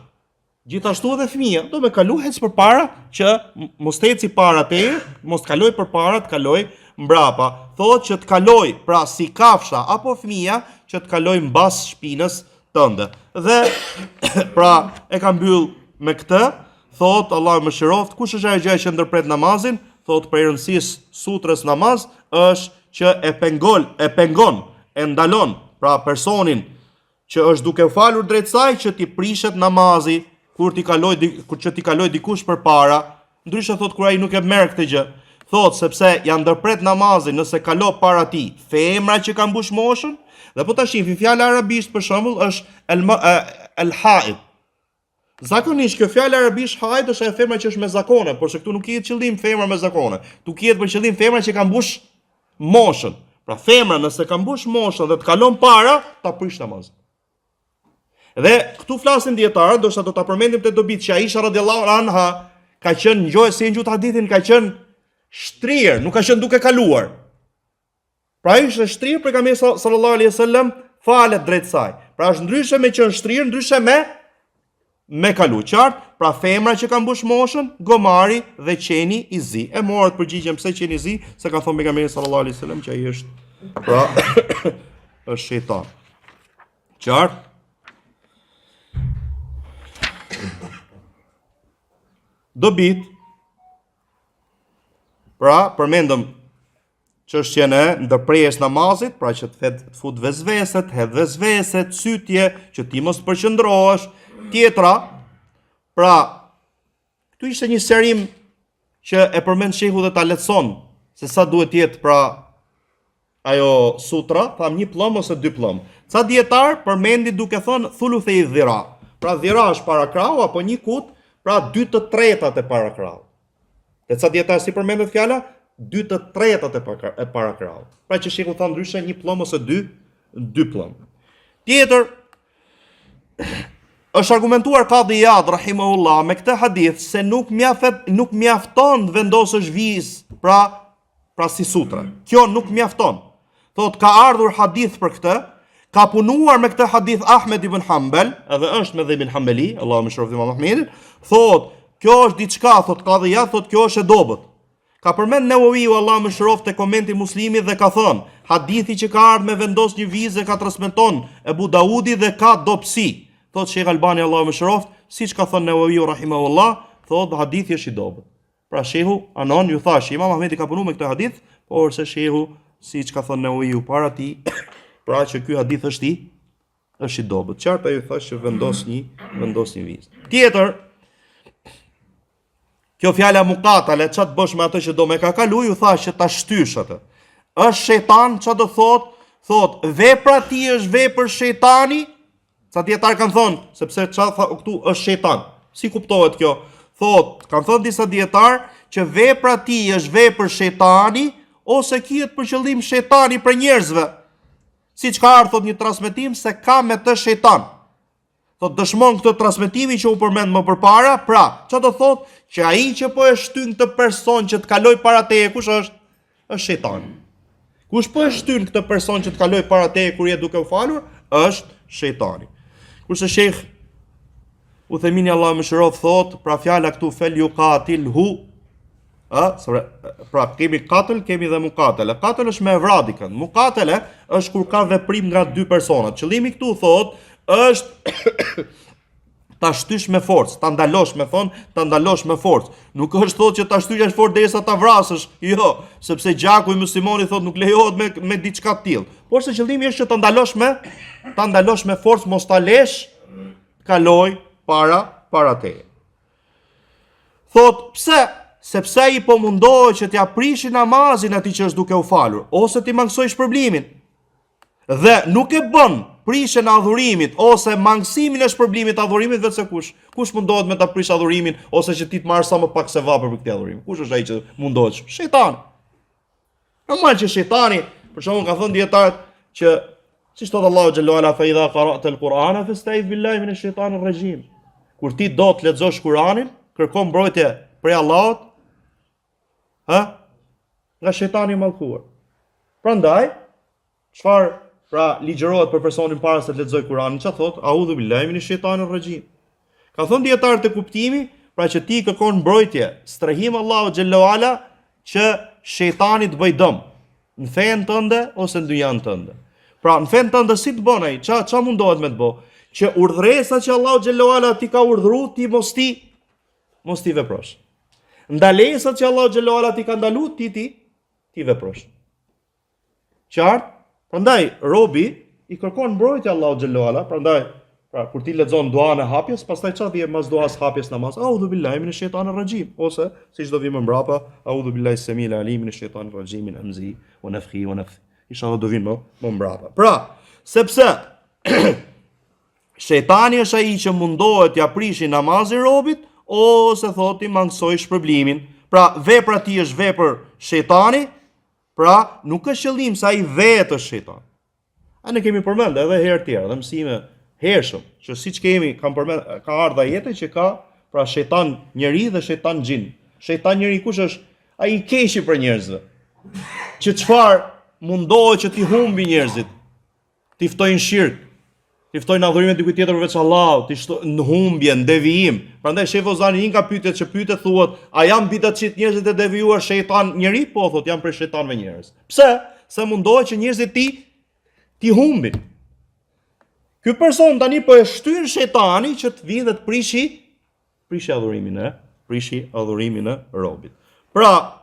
[SPEAKER 1] Gjithashtu edhe fëmia do me kalu hec përpara që mos të eci para teje, mos të kaloj përpara, të kaloj mbrapa. Thotë që të kaloj pra si kafsha apo fëmia që të kaloj mbas shpinës tënde. Dhe pra e ka mbyll me këtë, thot Allahu më shëroft, kush është ajo gjë që ndërpret namazin, thot për rëndësisë sutrës namaz është që e ndalon pra personin që është duke falur drejt saj që ti prishet namazi kur ti kaloj dikush përpara, ndryshe thot kur ai nuk e merr këtë gjë. Thot sepse janë ndërpret namazin nëse kalo para ti femra që kanë mbush moshën, dhe po ta shihni fjala arabisht për shembull është el-haid. Zakonisht kjo fjalë arabisht haid është ajo femra që është me zakone, por se këtu nuk kihet qëllim femra me zakone. Tu kihet për qëllim femra që kanë mbush moshën. Pra femra nëse ka mbush moshën dhe të kalon para, ta prish namazin. Dhe këtu flasin dietarët, ndoshta do ta përmendim te dobit që Aisha radhiyallahu anha ka qenë ngjojë si ngjut hadithin, ka qenë shtrirë, nuk ka qenë duke kaluar. Pra ishte shtrirë, pejgamberi sallallahu alaihi wasallam falet drejt saj. Pra është ndryshe me qenë shtrirë, ndryshe me kalu qartë. Pra femra që ka mbush moshën, gomari dhe qeni i zi. E morët përgjigjen pse qeni i zi, se ka thonë pejgamberi sallallahu alaihi wasallam që ai është pra është shejtan. Qartë? Dobit, pra përmendëm çështjen e ndërprerjes namazit, pra që të fut vezveset, hedh vezveset, sytje, që ti mos përqendrohesh. Tjetra, pra këtu ishte një serim që e përmend shehu dhe ta lehtëson se sa duhet jetë pra ajo sutra, tham 1 plumb ose 2 plumb. Ca dietar përmendi duke thënë thuluthi dhira. Pra dhira është para krau apo 1 kut, pra 2/3 e para krau. Dhe ca dietar si përmendet fjala 2/3 e para krau. Pra që shehu tha ndryshe 1 plumb ose 2 plumb. Tjetër është argumentuar Qadhi Iyad rahimahullah me këtë hadith se nuk mjafton të vendosësh vizë pra si sutra. Kjo nuk mjafton. Thot ka ardhur hadith për këtë, ka punuar me këtë hadith Ahmed ibn Hanbal, edhe është me dhëbin Hanbali, Allahu më shëroftë Imam Ahmedin, thot kjo është diçka, thot Qadhi Iyad, thot kjo është e dobët. Ka përmend Newawiu, Allahu më shëroftë, te komenti Muslimit dhe ka thënë, hadithi që ka ardhur me vendos një vizë ka transmeton Ebu Daudi dhe ka dobësi. Thot Sheikh Albani, Allahu më shëroft, siç ka thënë Newawiu rahimahullah, thot hadithi është i dobët. Pra shehu anon ju thash, Imam Ahmedi ka punuar me këtë hadith, por se shehu siç ka thënë Newawiu para ti, pra që ky hadith është i dobët. Qartë ai thash që vendos një vizë. Tjetër, kjo fjala muqatale, ç'a të bësh me atë që do me ka kalu, ju thash që ta shtysh atë. Është shejtan, ç'a do thot? Thot vepra ti është vepër shejtani. Sa dietar kanë thonë, sepse këtu është shejtan. Si kuptohet kjo? Thot, kanë thonë disa dietar që vepra ti është vepër shejtani ose kihet për qëllim shejtani për njerëzve. Siç ka ardhur thot një transmetim se ka me të shejtan. Thot dëshmon këtë transmetimi që u përmend më përpara, pra, çfarë do thot? Që ai që po e shtyn këtë person që të kaloj para teje, kush është? Është shejtani. Kush po e shtyn këtë person që të kaloj para teje kur je duke u falur? Është shejtani. Kurse Sheikh Uthemini Allah më shërof thot, pra fjala këtu fel ju katil hu, pra kemi katël, kemi dhe mukatele. Katël është me evradikën, mukatele është kur ka veprim nga 2 personat. Qëllimi këtu thot është ta shtysh me forcë, ta ndalosh me forcë. Nuk është thot që ta shtysh forcë derisa ta vrasësh, jo, sepse gjaku i muslimonit thot nuk lejohet me diçka të tillë. Por se qëllimi është që ta ndalosh me forcë, mos ta lesh kaloj para teje. Thot pse? Sepse i po mundohet që t'ja prishi namazin atij që është duke u falur, ose t'i mangësoj shpërblimin. Dhe nuk e bën prishjen e adhurimit ose mangësimin e shpërblimit të adhurimit vetëm kush mundohet me ta prish adhurimin ose që ti të marrësh sa më pak se vapër për këtë adhurim. Kush është ai që mundohet? Shejtani. Normal që shejtani, për shembull ka thënë dietarët që siç thot Allahu xhallahu ala fa idha qara'ta al-Qur'ana fasta'idh billahi minash shaitanir rajim. Kur ti do të lexosh Kur'anin, kërko mbrojtje prej Allahut, nga shejtani i mallkuar. Prandaj, çfarë pra ligjërohet për personin para se të lexoj Kur'anin, çfarë thot? A'udhu billahi minash shaitanir rajim. Ka thënë dietar të kuptimi, pra që ti kërkon mbrojtje, strehim Allahu xhallahu ala që shejtani të bëj dëm në fen tënde ose në dynjan tënde. Pra në fen tënde si të bën ai? Ç'a mundohet me të bë? që urdhresa që Allahu xhallahu ala ti ka urdhëruar ti mos ti veprosh. Ndalesat që Allahu xhallahu ala ti ka ndaluar ti veprosh. Qartë? Prandaj robi i kërkon mbrojtje Allahu xhallahu ala, prandaj pra kur ti lexon duan e hapjes, pastaj çfarë vjen mas duas hapjes namaz? A'udhu billahi minash shaitanir rajim, ose siç do vim më mbrapa, a'udhu billahi samil alim minash shaitanir rajim min hamzi wa nafthihi wa nafthihi. Inshallah do vim më mbrapa. Pra, sepse shejtani është ai që mundohet t'ia prishi namazin robit ose thotë mangësoj shpërblimin. Pra, vepra ti është vepër shejtani, pra nuk është qëllim se ai vetë është shejtan. A ne kemi përmend edhe herë tjera, dhe mësime hershëm, që siç kemi kam përmend, ka ardha jetë që ka pra shejtan njeri dhe shejtan xhin. Shejtan njeri kush është? Ai i keqi për njerëzve. Që çfarë mundohet që ti humbi njerëzit, ti ftojnë shirk, ti ftojnë adhurimin dikujt tjetër përveç Allahut, ti në humbje, në devijim. Prandaj Sheh Fozani një nga pyetjet që pyetet thuhet, a janë bidatçit njerëzit e devijuar shejtan njeri? Po thotë janë për shejtanëve njerëz. Pse? Se mundohet që njerëzit ti humbin. Ky person tani po e shtyn shejtani që të vinë dhe të prishi adhurimin e robit. Pra,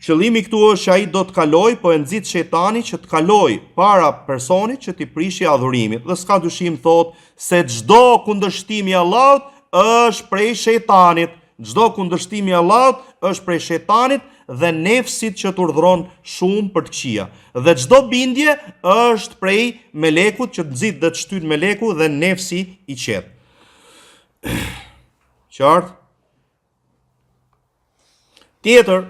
[SPEAKER 1] qëllimi këtu është që ai do të kaloj, po e nxit shejtani që të kaloj para personit që t'i prishi adhurimit. Dhe s'ka dyshim thot se çdo kundërshtim i Allahut është prej shejtanit. Çdo kundërshtim i Allahut është prej shejtanit dhe nefsit që të urdhron shumë për të këqija. Dhe çdo bindje është prej melekut që të nxit dhe të shtyn meleku dhe nefsi i qet. Qartë? Tjetër,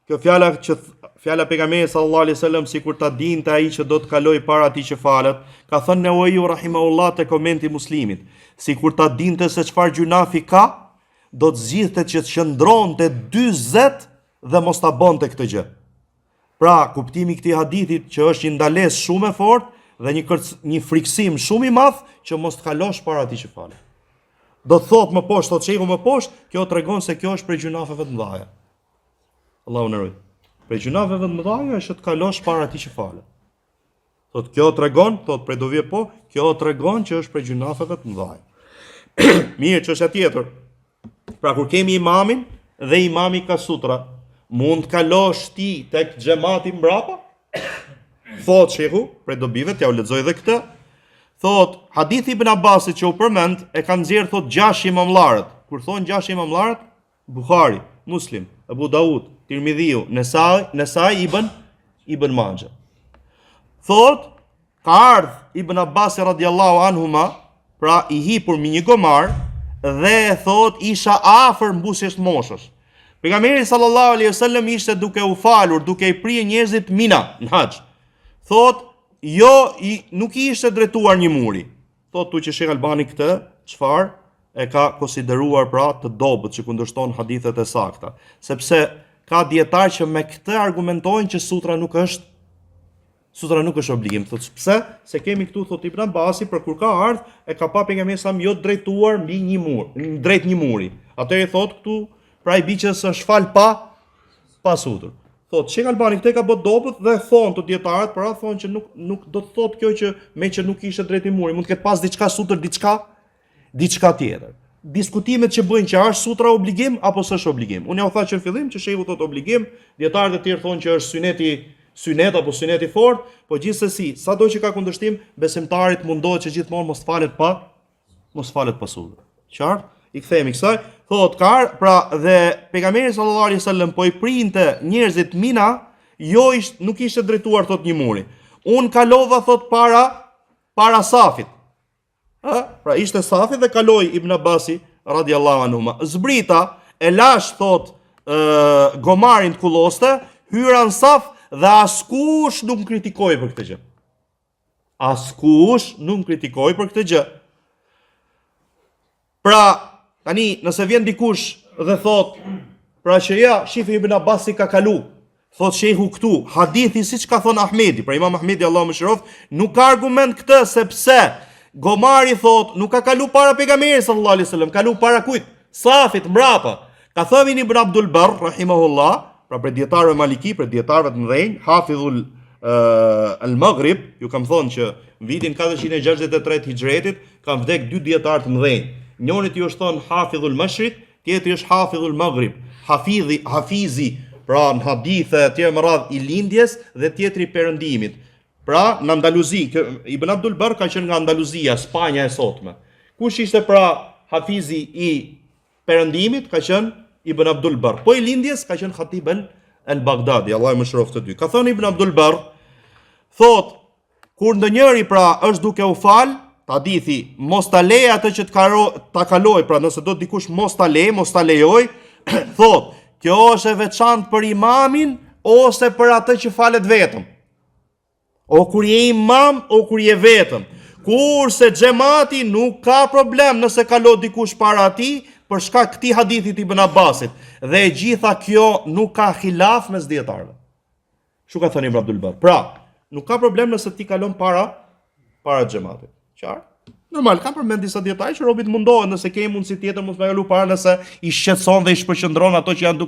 [SPEAKER 1] kjo fjala pejgamberit sallallahu alaihi wasallam sikur ta dinte ai që do të kaloj para atij që falet, ka thënë Newawi rahimahullah te komenti Muslimit, sikur ta dinte se çfarë gjunafi ka, do të zgjidhte që të qëndronte 40 dhe mos ta bënte këtë gjë. Pra, kuptimi i këtij hadithit që është një ndalesë shumë e fortë dhe një friksim shumë i madh që mos të kalosh para atij që falet. Do të thotë më poshtë, thotë shehu më poshtë, kjo tregon se kjo është prej gjunafeve të mëdha. Allahu na ruaj. Prej gjunafeve të mëdha është të kalosh para atij që falet. Thotë kjo tregon, thotë prej dovje po, kjo tregon që është prej gjunafeve të mëdha. Mirë, çështja tjetër. Pra kur kemi imamin dhe imami ka sutra, mund të kalosh ti tek xhamati mbrapa? Thot shehu, prej dobive, t'ja u lexoj edhe këtë. Thot, hadithi Ibn Abbasit që u përmend, e kanë nxjerrë thot 6 imamllarët. Kur thon 6 imamllarët, Buhari, Muslim, Abu Daud, Tirmidhiu, Nesai Ibn Majah. Thot, ka ardh Ibn Abbas radiallahu anhuma, pra i hipur me një gomar, dhe thot isha afër mbusjes moshës. Pejgamberi sallallahu alaihi wasallam ishte duke u falur, duke i pryer njerëzit Mina në haxh. Thot, nuk i ishte drejtuar një muri. Thot tu që Sheikh Albani këtë, çfarë e ka konsideruar pra të dobët që kundërshton hadithet e sakta, sepse ka dietar që me këtë argumentojnë që sutra nuk është obligim. Thot pse? Se kemi këtu thot Ibn Abbasi për kur ka ardh e ka pa pejgamberi sa jo drejtuar mbi një mur, drejt një muri. Atëherë thot këtu pra i biçë se shfal pa sutur. Thot Sheikh Albani këtë ka bë dobët dhe thon të dietarët, pra thon që nuk do të thot kjo që me që nuk ishte drejt i muri, mund të ketë pas diçka sutër, diçka tjetër. Diskutimet që bëjnë që është sutra obligim apo s'është obligim. Unë ja u tha që në fillim që shehu thot obligim, dietarët e tjerë thonë që është synet apo syneti fort, po gjithsesi, sado që ka kundërshtim, besimtarit mundohet që gjithmonë mos falet pa sutur. Qartë? I kthehemi kësaj. Thot pra dhe pejgamberi sallallahu alaihi wasallam po i printe njerëzit Mina, nuk ishte drejtuar thot një muri. Un kalova thot para safit. Pra ishte safi dhe kaloi Ibn Abbasi radiallahu anhu. Zbrita e lash thot gomarin të kulloste, hyra në saf dhe askush nuk kritikoi për këtë gjë. Pra, tani nëse vjen dikush dhe thot, pra që ja, shifi Ibn Abbasi ka kalu, thot shehu këtu, hadithi siç ka thon Ahmedi, pra Imam Ahmedi Allahu mëshiroft, nuk ka argument këtë sepse gomari thot, nuk ka kalu para pejgamberit sallallahu alaihi wasallam, kalu para kujt? Safit mbrapa. Ka thënë Ibn Abdul Barr rahimahullah, pra për dietarëve maliki, për dietarëve të mëdhenj, Hafidhul al-Maghrib, ju kam thonë që në vitin 463 Hijretit kanë vdek dy dietar të mëdhenj. Njëri i është thonë Hafidhul Mashriq, tjetri është Hafidhul Maghrib. Hafizi, pra në hadithe të tjera më radh i lindjes dhe tjetri i perëndimit. Pra në Andaluzi, Ibn Abdul Barr ka qenë nga Andaluzia, Spanja e sotme. Kush ishte pra hafizi i perëndimit? Ka qenë Ibn Abdul Barr. Po i lindjes ka qenë Khatib al-Baghdadi, Allah e mëshiroft të dy. Ka thënë Ibn Abdul Barr, thot, kur ndonjëri pra është duke u fal, hadithi, mos ta lej atë që ta kaloj, pra nëse do dikush mos ta lejoj, thot, kjo është e veçantë për imamin ose për atë që falet vetëm. O kur je imam, o kur je vetëm. Kurse xhamati nuk ka problem nëse kalon dikush para atij për shkak këtij hadithit i Ibn Abbasit. Dhe e gjitha kjo nuk ka khilaf mes dietarëve. Çu ka thënë Ibn Abdul Barr. Pra, nuk ka problem nëse ti kalon para xhamatit. Qartë? Normal, kam përmend disa dietarë që robit mundohen nëse ke mundësi tjetër mos më kalu para nëse i shqetëson dhe i shpërqendron ato që janë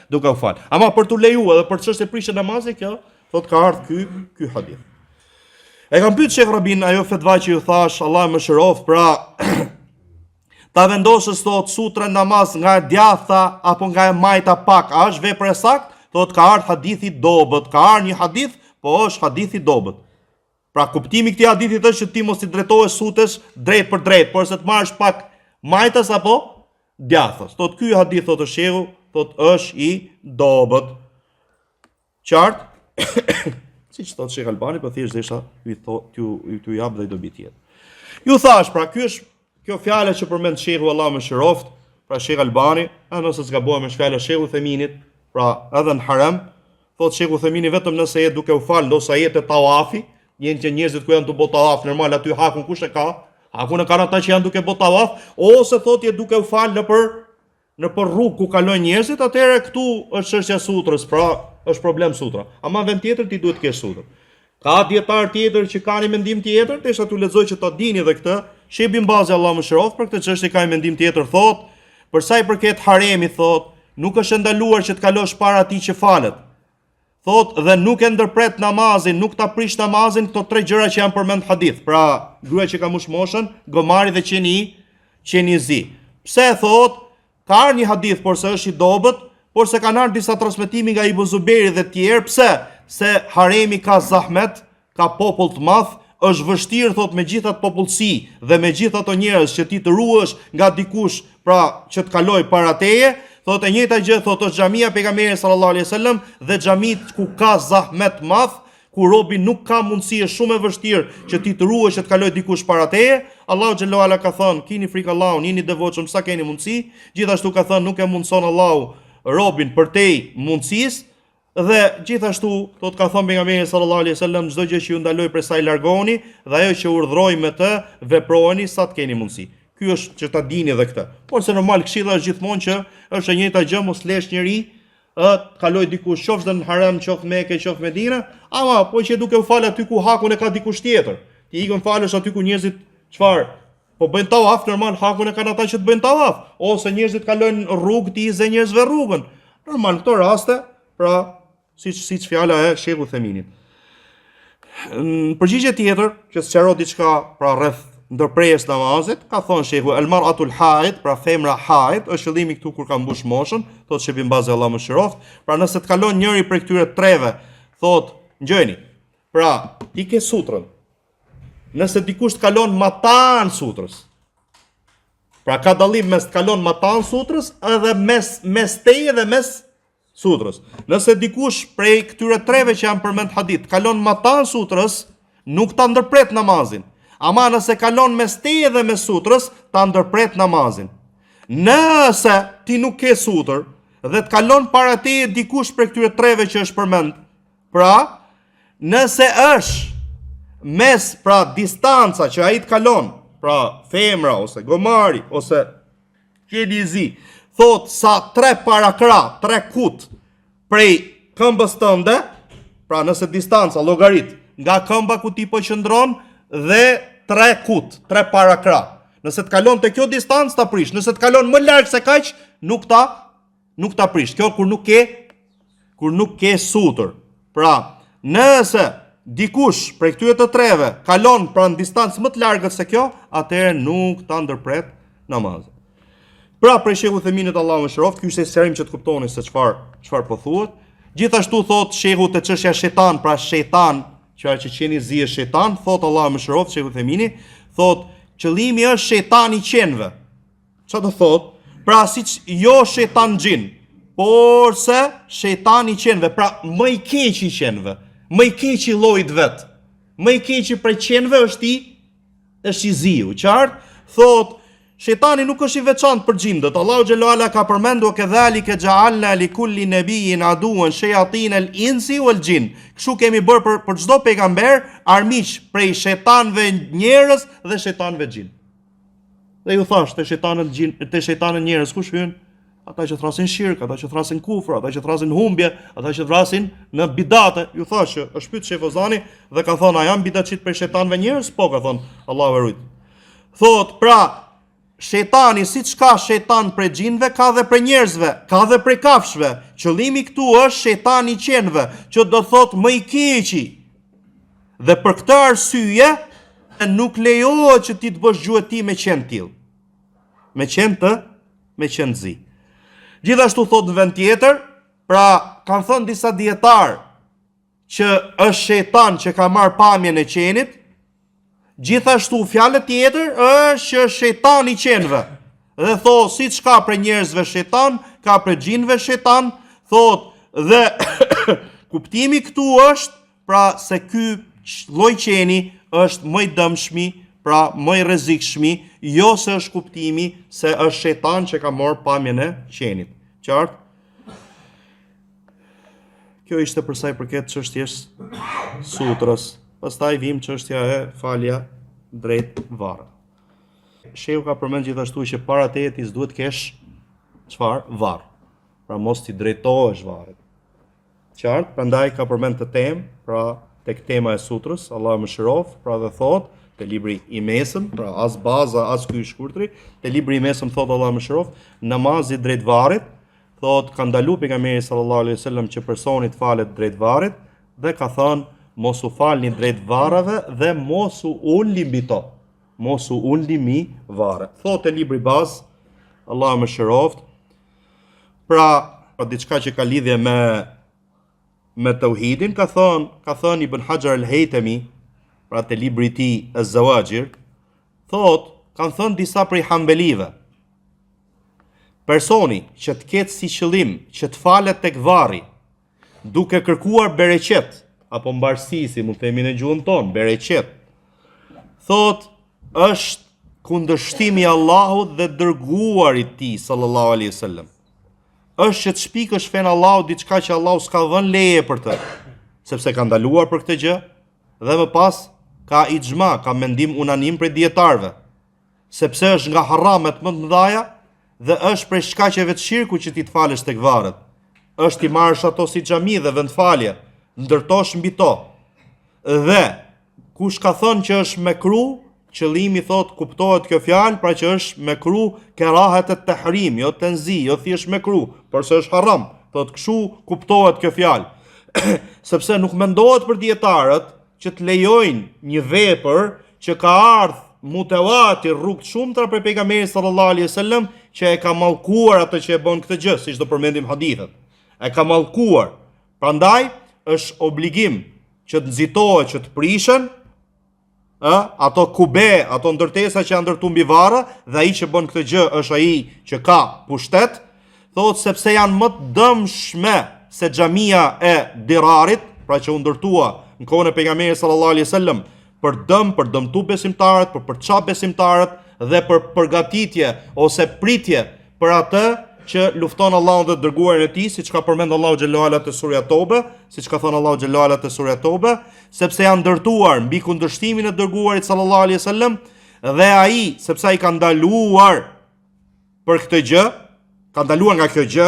[SPEAKER 1] duke u fal. Ama për tu lejuar edhe për çështje prishje namazit, kjo thot ka ardhur ky hadith. E kam pyet Sheikh Rabin ajo fetva që ju thash, Allah më shëroft, pra ta vendosës thot sutra namaz nga e djatha apo nga e majta pak, a është vepër e saktë? Thot ka ardhur hadithi dobët, ka ardhur një hadith, po është hadithi dobët. Pra kuptimi i këtij hadithit është që ti mos i drejtohesh sutesh drejt për drejt, por se të marrësh pak majtas apo djathës. Thot ky hadith thotë shehu, thot është i dobët. Qartë? Siç thot Sheikh Albani, po thjesht desha ju jap dhe dobi tjetër. Ju thash, pra kjo fjalë që përmend Sheikhu Allah më shëroft, pra Sheikh Albani, nëse zgabohem me fjalën e Sheikhu Theminit, pra edhe në haram, thot Sheikhu Themini vetëm nëse je duke u fal, ndoshta jetë tawafi, njën që njerëzit ku janë të bëu tawaf, normal aty hakun kush e ka? Hakun e kanë ata që janë duke bëu tawaf, ose thot je duke u fal nëpër rrugë ku kalojnë njerëzit, atëherë këtu është çështja sutrës, pra është problem sutra. Ama vend tjetër ti duhet të kesh sutër. Ka dietar tjetër që kanë mendim tjetër, desha tu lexoj që ta dini edhe këtë. Sheikh Ibn Bazi Allah më shëroft për këtë çështje ka mendim tjetër, thot, për sa i përket haremit, thot, nuk është ndaluar që të kalosh para atij që falet. Thot, dhe nuk e ndërpret namazin, nuk ta prish namazin, këto tre gjëra që janë përmend hadith. Pra, gruaja që ka mush moshën, gomari dhe qeni zi. Pse thot, ka ardhur një hadith por se është i dobët, por se kanë ardhur disa transmetimi nga Ibn Zuberi dhe tjerë, pse? Se haremi ka zahmet, ka popull të madh, është vështirë thot me gjithat popullsi dhe me gjithë ato njerëz që ti të ruhesh nga dikush, pra që të kaloj para teje. Thot e njëjta gjë thot është xhamia pejgamberit sallallahu alaihi wasallam dhe xhamit ku ka zahmet madh, ku robi nuk ka mundësi, është shumë e vështirë që ti të ruhesh që të kaloj dikush para teje. Allahu xhallahu ala ka thënë, kini frikë Allahun, jeni devotshëm sa keni mundësi. Gjithashtu ka thënë, nuk e mundson Allahu robin përtej mundësisë. Dhe gjithashtu thot ka thënë pejgamberi sallallahu alaihi wasallam, çdo gjë që ju ndaloj prej saj largoni dhe ajo që urdhroj me të veprojeni sa të keni mundësi. Ky është që ta dini edhe këtë. Por se normal këshilla është gjithmonë që është e njëjta gjë, mos lesh njëri të kaloj dikush qoftë në harem, qoftë Mekë, qoftë Medinë, ama po që duke u fal aty ku hakun e ka dikush tjetër. Ti ikën falësh aty ku njerëzit çfarë? Po bëjnë tawaf, normal hakun e kanë ata që të bëjnë tawaf, ose njerëzit kalojnë rrugë ti zë njerëzve rrugën. Normal këto raste, pra siç fjala e Sheikhu Theminit. Në përgjigje tjetër, që sqaroj diçka pra rreth ndërprerjes namazit, ka thonë shehu el mar'atul haid, pra femra haid, është qëllimi këtu kur ka mbush moshën, thotë Sheikh Ibn Bazi Allah më shëroft, pra nëse të kalon njëri prej këtyre treve, thotë, ngjëni, pra ti ke sutrën. Nëse dikush të kalon matan sutrës, pra ka dallim mes të kalon matan sutrës edhe mes teje dhe mes sutrës. Nëse dikush prej këtyre treve që janë përmend hadith, kalon matan sutrës, nuk ta ndërpret namazin. Ama nëse kalon mes teje dhe mes sutrës, ta ndërpret namazin. Nëse ti nuk ke sutër dhe të kalon para teje dikush për këtyre treve që është përmend, pra, nëse është mes, pra, distanca që ai të kalon, pra, femra ose gomari ose qenizi, thot sa 3 parakra, 3 kut prej këmbës tënde, pra nëse distanca llogarit nga këmba ku ti po qëndron dhe 3 kut, 3 parakra. Nëse të kalon te kjo distancë ta prish, nëse të kalon më larg se kaq, nuk ta prish. Kjo kur nuk ke sutër. Pra, nëse dikush prej këtyre të treve kalon pranë distancë më të largët se kjo, atëherë nuk ta ndërpret namazin. Pra prej Shehu Theminit Allahu mëshiroft, ky është serim që të kuptoni se çfarë po thuhet. Gjithashtu thot Shehu te çështja shejtan, pra shejtan, që qeni zi është shejtan, thot Allahu mëshiroft Shehu Themini, thot qëllimi është shejtan i qenve. Çfarë do thot? Pra siç jo shejtan xhin, por se shejtan i qenve, pra më i keq i qenve, më i keq i llojit vet. Më i keq i prej qenve është i ziu, qartë? Thot shejtani nuk është i veçantë për xhindët. Allahu xhallahu ala ka përmendur kedhalika ja'alna li kulli nabiyyin aduwan shayatin al-insi wal-jin. Kështu kemi bërë për çdo pejgamber armiq prej shejtanëve njerëz dhe shejtanëve xhin. Dhe ju thash te shejtanët xhin, te shejtanët njerëz kush hyn? Ata që thrasin shirk, ata që thrasin kufër, ata që thrasin humbje, ata që thrasin në bidate. Ju thash që është pyet Shefozani dhe ka thonë a janë bidatçit prej shejtanëve njerëz? Po, ka thonë, Allahu e rujt. Thot, pra shejtani, siç ka shejtan prej xhinëve, ka dhe prej njerëzve, ka dhe prej kafshëve. Qëllimi këtu është shejtani i qenve, që do thot më i keqi. Dhe për këtë arsye nuk lejohet që ti të bësh gjuhëti me qen till. Me qen zi. Gjithashtu thot në vend tjetër, pra kanë thënë disa dietar që është shejtan që ka marrë pamjen e qenit. Gjithashtu fjalë tjetër është që shejtani i qenve. Dhe thot siç ka për njerëzve shejtan, ka për xhinëve shejtan, thot dhe kuptimi këtu është pra se ky lloj qeni është më i dëmshmi, pra më i rrezikshëm, jo se është kuptimi se është shejtan që ka marrë pamjen e qenit. Qartë? Kjo ishte për sa i përket çështjes sutrës. Pastaj vim çështja e falja drejt varrit. Shehu ka përmend gjithashtu që para tetis duhet kesh çfarë? Varr. Pra mos ti drejtohesh varrit. Qartë? Prandaj ka përmend të temë, pra tek tema e sutrës, Allahu mëshiroft, pra dhe thot te libri i mesëm, pra as baza as ky i shkurtri, te libri i mesëm thot Allahu mëshiroft, namazi drejt varrit, thot ka ndaluar pejgamberi sallallahu alaihi wasallam që personi të falet drejt varrit dhe ka thënë mos u falni drejt varrave dhe mos u ulni mbi to. Mos u ulni mbi varre. Thot e libri baz, Allahu mëshiroft, pra diçka që ka lidhje me tauhidin, ka thënë Ibn Hajar al-Haytami, pra te libri i tij Az-Zawajir, thot kanë thënë disa prej hambelive. Personi që të ketë si qëllim që të falet tek varri, duke kërkuar bereqet, apo mbarësi, si mund themi në gjuhën tonë, bereqet, thot është kundërshtimi i Allahut dhe dërguarit tij sallallahu alaihi wasallam. Është që të shpikësh fen Allahut diçka që Allahu s'ka dhënë leje për të, sepse ka ndaluar për këtë gjë, dhe më pas ka ixhma, ka mendim unanim prej dietarëve, sepse është nga haramet më të mëdha dhe është prej shkaqeve të shirku që ti të falesh tek varret. Është ti marrësh ato si xhami dhe vendfalje, ndërtosh mbi to. Dhe kush ka thënë që është mekruh, qëllimi thot kuptohet kjo fjalë, pra që është mekruh kerahet e tahrim, jo tenzi, jo thjesht mekruh, por se është haram. Thot kështu kuptohet kjo fjalë. Sepse nuk mendohet për dietarët që të lejojnë një vepër që ka ardhur mutawatir rrugë shumëta për pejgamberin sallallahu alaihi wasallam që e ka mallkuar atë që e bën këtë gjë, siç do përmendim hadithet. E ka mallkuar. Prandaj është obligim që të nxitohet, që të prishen ato kube, ato ndërtesa që janë ndërtuar mbi varre, dhe ai që bën këtë gjë është ai që ka pushtet, thotë sepse janë më të dëmshme se xhamia e Dirarit, pra që u ndërtua në kohën e pejgamberit sallallahu alaihi wasallam për dëmtu besimtarët, për përçap besimtarët dhe për përgatitje ose pritje për atë që lufton Allahun dhe dërguarin e tij, siç ka përmend Allahu xhallahu ala te surja Tobe, siç ka thënë Allahu xhallahu ala te surja Tobe, sepse janë ndërtuar mbi kundërshtimin e dërguarit sallallahu alaihi wasallam dhe ai, sepse ai ka ndaluar për këtë gjë, ka ndaluar nga kjo gjë,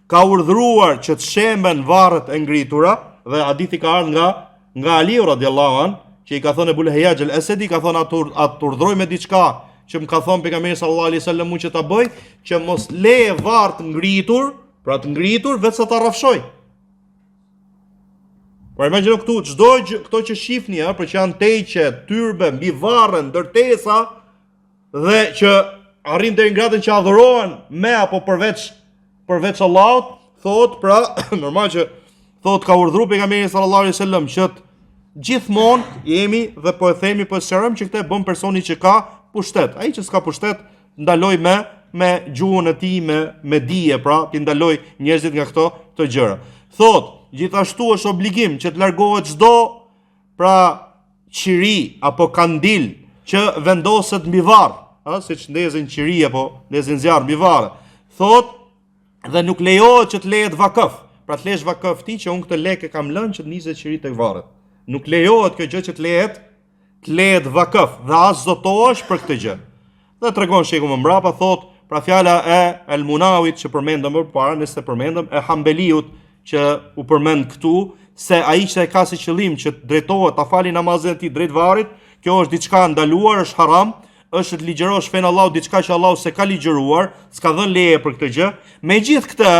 [SPEAKER 1] ka urdhëruar që të shemben varret e ngritura, dhe hadithi ka ardhur nga Ali radhiyallahu an, që i ka thënë Ebul Hejaj al-Asadi, ka thënë atë urdhroj me diçka që më ka thënë pejgamberi sallallahu alaihi wasallam që ta bëj, që mos leje varr të ngritur, pra të ngritur vetë sa ta rrafshoj. Por imagjino këtu çdo këto që shihni, për që janë teqe, tyrbe, mbi varren, ndërtesa dhe që arrin deri në gradën që adhurohen me apo përveç Allahut, thot pra normal që thot ka urdhëruar pejgamberi sallallahu alaihi wasallam që gjithmonë jemi dhe po e themi po sqarojmë që këtë bën personi që ka pushtet. Ai që s'ka pushtet ndaloj me gjuhën e tij, me dije, pra ti ndaloj njerëzit nga këto gjëra. Thot, gjithashtu është obligim që të largohet çdo pra qiri apo kandil që vendoset mbi varr, siç ndezin qiri apo ndezin zjarr mbi varr. Thot, dhe nuk lejohet që të lehet vakëf. Pra të lesh vakëf ti që unë këtë lekë kam lënë që të niset qiri tek varret. Nuk lejohet kjo gjë që të lehet vakëf dhe as zotohesh për këtë gjë. Dhe tregon sheku më mbrapa, thot, pra fjala e El Munawit që përmendëm më parë, nëse përmendëm, e Hambeliut që u përmend këtu, se ai që e ka si qëllim që drejtohet ta fali namazin e tij drejt varrit, kjo është diçka ndaluar, është haram, është të ligjërosh fen Allahu diçka që Allahu s'e ka ligjëruar, s'ka dhënë leje për këtë gjë. Megjithë këtë,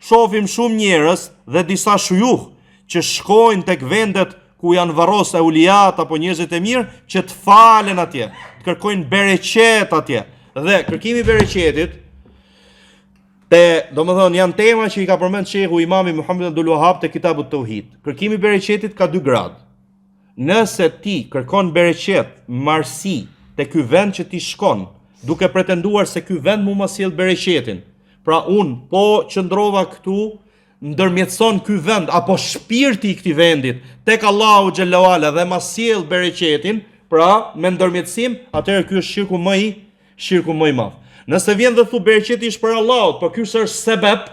[SPEAKER 1] shohim shumë njerëz dhe disa shujuh që shkojnë tek vendet ku janë varros e uliat apo njerëzit e mirë që të falen atje, të kërkojnë bereqet atje. Dhe kërkimi i bereqetit domethënë janë tema që i ka përmend shehu Imami Muhammed Abdul Wahhab te Kitabut Tauhid. Kërkimi i bereqetit ka 2 gradë. Nëse ti kërkon bereqet, marrësi te ky vend që ti shkon, duke pretenduar se ky vend mu ma sjell bereqetin. Pra unë po qëndrova këtu, ndërmjetëson ky vend apo shpirti i këtij vendit tek Allahu xhallahu ala dhe ma sjell bereqetin, pra me ndërmjetësim, atëherë ky është shirku më i madh. Nëse vjen dhe thu bereqeti është për Allahut, por ky është sebeb,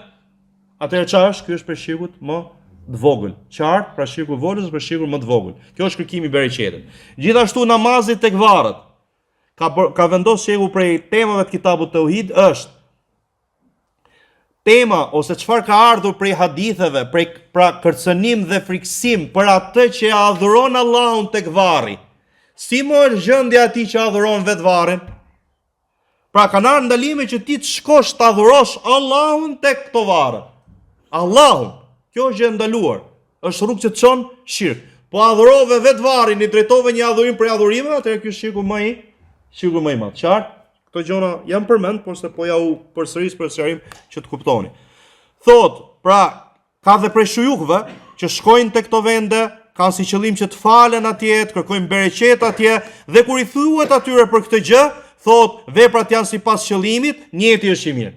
[SPEAKER 1] atëherë çfarë është? Ky është për shirkut më të vogël. Qartë, pra shirku i vogël është për shirkun më të vogël. Kjo është kërkimi i bereqetit. Gjithashtu namazi tek varret. Ka vendosur shehu prej temave të Kitabut Tauhid është tema ose çfarë ka ardhur prej haditheve, pra kërcënim dhe friksim për atë që adhuron Allahun tek varri. Si më është gjendja e atij që adhuron vetë varrin? Pra kanë ardhur ndalime që ti të shkosh të adhurosh Allahun tek këto varre. Allahun. Kjo është gjë ndaluar. Është rrugë që të çon shirk. Po adhurove vetë varrin, i drejtove një adhurim për adhurimeve, atëherë ky është shirku më i madh. Qartë? Këto gjëra janë përmend, por se po ja u përsëris për sqarim që të kuptoni. Thot, pra ka dhe prej shujuhve që shkojnë tek këto vende, kanë si qëllim që të falen atje, të kërkojnë bereqet atje, dhe kur i thuhet atyre për këtë gjë, thot, veprat janë sipas qëllimit, niyeti është i mirë.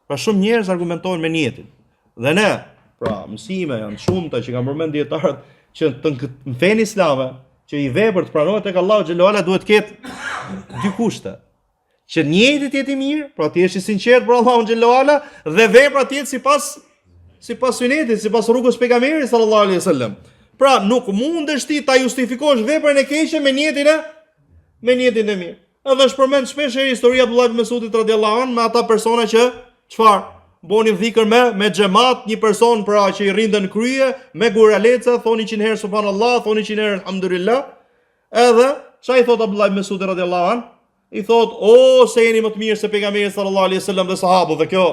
[SPEAKER 1] Pra shumë njerëz argumentojnë me niyetin. Dhe ne, pra mësime janë shumëta që kanë përmend dietarët që në fen islame, që i vepër të pranohet tek Allahu xhallahu ala duhet të ketë 2 kushte. Që niyeti të jetë i mirë, pra ti jesh i sinqert për Allahun xhallahu ala dhe veprat të jetë sipas sunetit, sipas rrugës pejgamberit sallallahu alaihi wasallam. Pra nuk mundesh ti ta justifikosh veprën e keqe me niyetin e mirë. Edhe është përmend shpesh historia e Abdullah ibn Mesudit radhiyallahu anhu me ata persona që çfarë bonin dhikër me xhamat, një person pra që i rrindën krye, me guraleca, thoni 100 herë subhanallah, thoni 100 herë alhamdulillah. Edhe çai thot Abdullah ibn Mesud radhiyallahu anhu, i thot, "O se jeni më të mirë se pejgamberi sallallahu alaihi wasallam dhe sahabët." Dhe kjo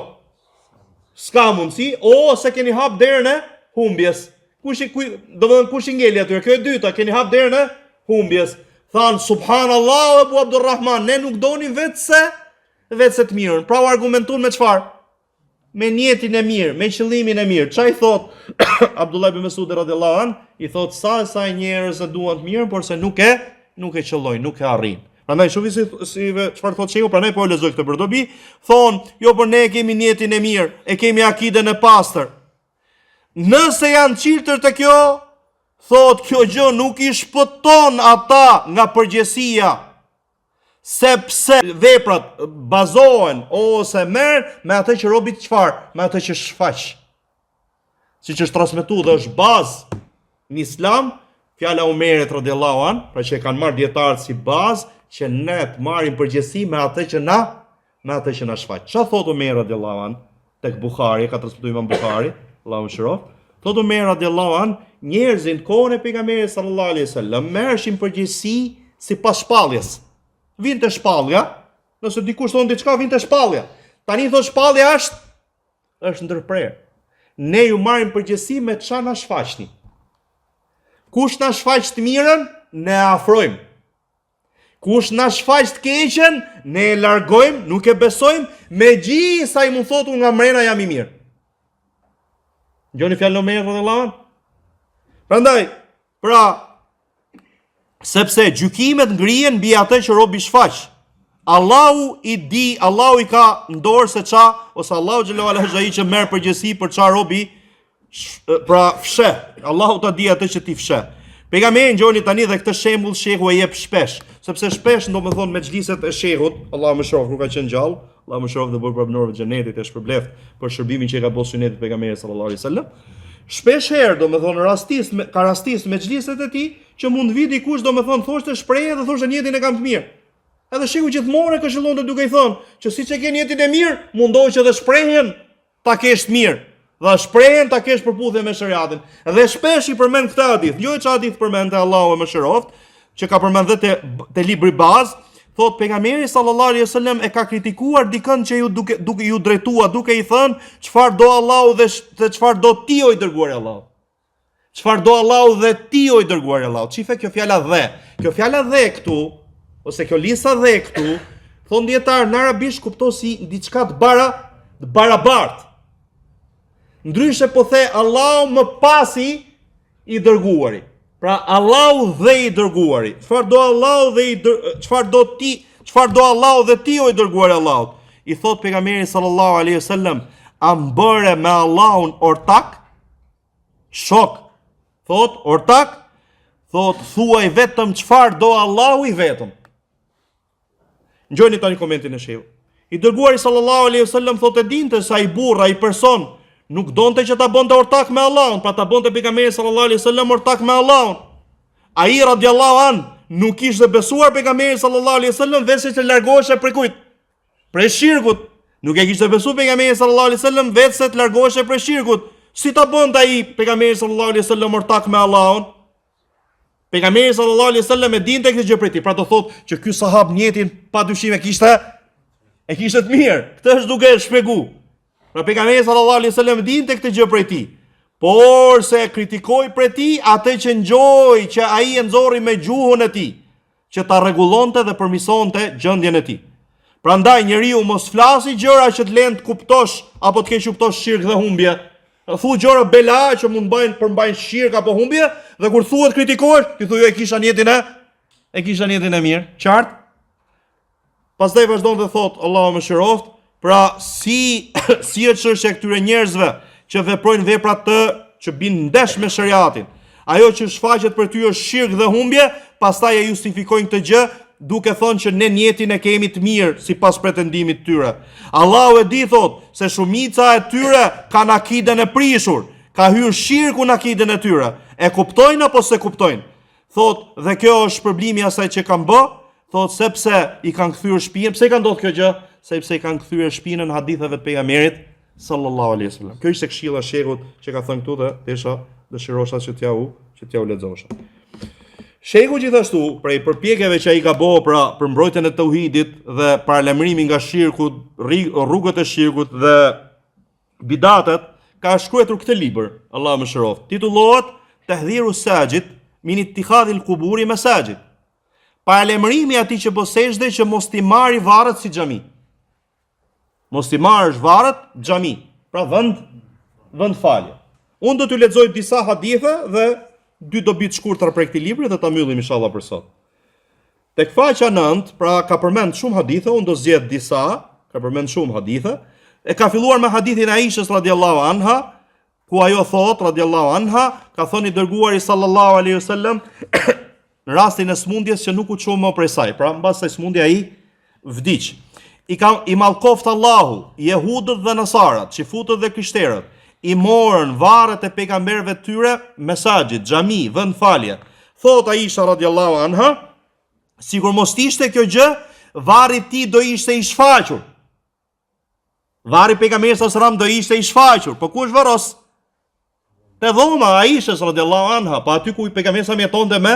[SPEAKER 1] s'ka mundsi, "O se keni hap derën e humbjes." Kush i ngeli aty? Kjo e dyta, keni hap derën e humbjes. Than subhanallahu Abu Abdurrahman, ne nuk donim vetë se të mirën. Pra u argumentuan me çfarë? Me niyetin e mirë, me qëllimin e mirë. Çai thot Abdullah ibn Mesud radhiyallahu anhu, i thot sa njerëz e duan të mirën, por se nuk e qëllojnë, nuk e arrin. Prandaj shofi si çfarë thot shehu, prandaj po e lexoj këtë për dobi, thon, jo por ne kemi niyetin e mirë, e kemi akiden e pastër. Nëse janë çiltër të kjo, thot kjo gjë nuk i shpëton ata nga përgjegjësia. Sepse veprat bazohen ose merr me atë që robi çfarë, me atë që shfaq. Siç është transmetuar dhe është bazë në Islam, fjala Omerit radhiyallahu an, pra që e kanë marrë dietarët si bazë që ne të marrim përgjegjësi me atë që na shfaq. Çfarë thot Omer radhiyallahu an tek Buhari, ka transmetuar Imam Buhari, Allahu shërof. Thot Omer radhiyallahu an, njerëzit në kohën e pejgamberit sallallahu alaihi wasallam merrshin përgjegjësi sipas shpalljes. Vinte shpallja, nëse dikush thon diçka vinte shpallja. Tani thot shpallja është ndërprerë. ne ju marrim përgjegjësi me çfarë na shfaqni. Kush na shfaq të mirën, ne afrojmë. Kush na shfaq të keqen, ne e largojmë, nuk e besojmë, megjithësa i mund thotë nga mrena jam i mirë. Gjoni fjalën e Omerit radhiyallahu anhu? Prandaj, sepse gjykimet ngrihen mbi atë që robi shfaq. Allahu i di, Allahu i ka në dorë se ça, ose Allahu xhelalu ala është ai që merr përgjegjësi për çfarë robi fsheh. Allahu ta di atë që ti fsheh. Pejgamberi ngjoni tani dhe këtë shembull shehu e jep shpesh, sepse shpesh domethënë me xhliset e shehut, Allahu më shrof kur ka qenë gjallë, Allahu më shrof dhe bërë banorëve të xhenetit e shpërbleft për shërbimin që i ka bërë sunetit pejgamberit sallallahu alaihi wasallam. Shpesh herë domethënë ka rastis me xhliset e tij që mund vi dikush domethënë thoshte shprehje dhe thoshte jetën e kam të mirë. Edhe shehu gjithmonë këshillonte duke i thënë që siç e ke jetën e mirë, mundohu që dhe shprehjen ta kesh të mirë. Dhe shprehjen ta kesh përputhje me shariatin. Dhe shpesh i përmend këtë hadith. Jo çfarë hadith përmendte Allahu më shëroft, që ka përmendur te libri bazë, thot pejgamberi sallallahu alaihi wasallam e ka kritikuar dikën që duke ju drejtua, duke i thënë çfarë do Allahu dhe çfarë do ti o i dërguari Allahu. Çfarë do Allahu dhe ti o i dërguari Allahu. Çife kjo fjala dhe. Kjo fjala dhe këtu, ose kjo lisa dhe këtu, thon dietar në arabisht kupton si diçka të barabartë. Ndryshe po the Allahu më pasi i dërguari. Pra Allahu dhe i dërguari. Çfarë do Allahu dhe çfarë do Allahu dhe ti o i dërguari Allahut. I thot pejgamberi sallallahu alaihi wasallam, a mbëre me Allahun ortak? Shok. Thot ortak? Thot thuaj vetëm çfarë do Allahu i vetëm. Ngjoni tani komentin e shehu. I dërguari sallallahu alaihi wasallam thotë dinte se ai burr, ai person nuk donte që ta bënte ortak me Allahun, pra ta bënte pejgamberi sallallahu alaihi wasallam ortak me Allahun. Ai radiallahu an nuk ishte besuar pejgamberin sallallahu alaihi wasallam vetë se largoheshe prej kujt? Prej shirkut. Nuk e kishte besuar pejgamberin sallallahu alaihi wasallam vetë se të largoheshe prej shirkut. Si ta bënte ai pejgamberi sallallahu alaihi wasallam ortak me Allahun? Pejgamberi sallallahu alaihi wasallam e dinte këtë gjë prej tij, pra do thotë që ky sahab njetin padyshim e kishte të mirë. Këtë është duke shpjeguar. Pra pejgamberi sallallahu alaihi wasallam dinte këtë gjë prej tij, por se kritikoi prej tij atë që ngjoi që ai e nxorri me gjuhën e tij, që ta rregullonte dhe përmisonte gjendjen e tij. Prandaj njeriu mos flasi gjëra që të lën të kuptosh apo të keq kuptosh shirk dhe humbje. Thu gjëra bela që mund përmbajnë shirk apo humbje, dhe kur thuhet kritikohesh, ti thuaj e kisha jetën e mirë, qartë? Pastaj vazhdon dhe thot Allahu më shëroft, pra si është çështja këtyre njerëzve që veprojnë vepra të që bin ndesh me shariatin. Ajo që shfaqet për ty është shirk dhe humbje, pastaj e justifikojnë këtë gjë duke thënë që ne njetin e kemi të mirë sipas pretendimit të tyre. Allahu e di thot se shumica e tyre kanë akiden e prishur, ka hyrë shirku në akiden e tyre. E kuptojnë apo se kuptojnë? Thot, dhe kjo është shpërblimi asaj që kanë bë, thot sepse i kanë kthyer shpinën. Pse ka ndodhur kjo gjë? Sepse i kanë kthyer shpinën haditheve të pejgamberit sallallahu alaihi wasallam. Kjo ishte këshilla e shehut që ka thënë këtu dhe desha dëshirosha që t'ja u lexosha. Shehu gjithashtu, prej përpjekjeve që ai ka bëu për mbrojtjen e tauhidit dhe paralajmërimin nga shirku, rrugët e shirkut dhe bidatet, ka shkruar këtë libër, Allahu më shëroft. Titullohet Tahdhiru Sajid min ittikhadhi al-quburi masajid. Paralajmërimi atij që bë sejdë që mos t'i marrë varret si xhami. Mos t'i marrësh varret xhami, pra vend falje. Unë do t'ju lexoj disa hadithe dhe 2 dobi të shkurtra për këtë libër dhe ta mbyllim inshallah për sot. Tek faqja 9, pra ka përmend shumë hadithe, unë do zgjedh disa, ka përmend shumë hadithe. E ka filluar me hadithin e Aishës radhiyallahu anha, ku ajo thot radhiyallahu anha, ka thënë i dërguari sallallahu alaihi wasallam në rastin e smundjes që nuk u çon më prej saj, pra mbas saj smundja ai vdiq. I mallkoft Allahu jehudët dhe nasarat, xifutët dhe krishterët, i morën varret e pejgamberëve të tyre, mesazhit, xhami, vend falje. Thot Aisha radhiyallahu anha, sikur mos ishte kjo gjë, varri i tij do ishte i shfaqur. Varri i pejgamberit sallallahu do ishte i shfaqur. Po ku është varros? Te dhoma Aishës radhiyallahu anha, pa aty ku i pejgamberi sa mjetonte me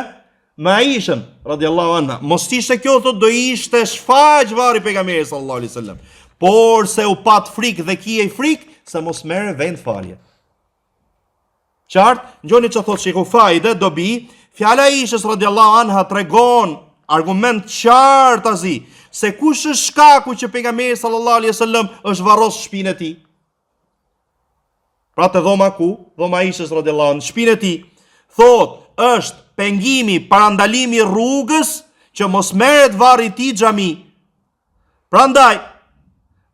[SPEAKER 1] Aishën radhiyallahu anha. Mos ishte kjo thot do ishte shfaq varri i pejgamberit sallallahu alaihi wasallam. Por se u pat frikë dhe kije frikë se mos merre vend falje. Qartë, ngjoni që thot Sheikhu Faide, dobi, fjala e Aishës radhiyallahu anha tregon argument qartë azi, se kush është shkaku që pejgamberi sallallahu alaihi wasallam është varros shtëpinë e tij. Pra te dhoma ku? Dhoma e Aishës radhiyallahu anha, shtëpinë e tij. Thot, është pengimi, parandalimi rrugës që mos merret varri i tij xhami. Prandaj,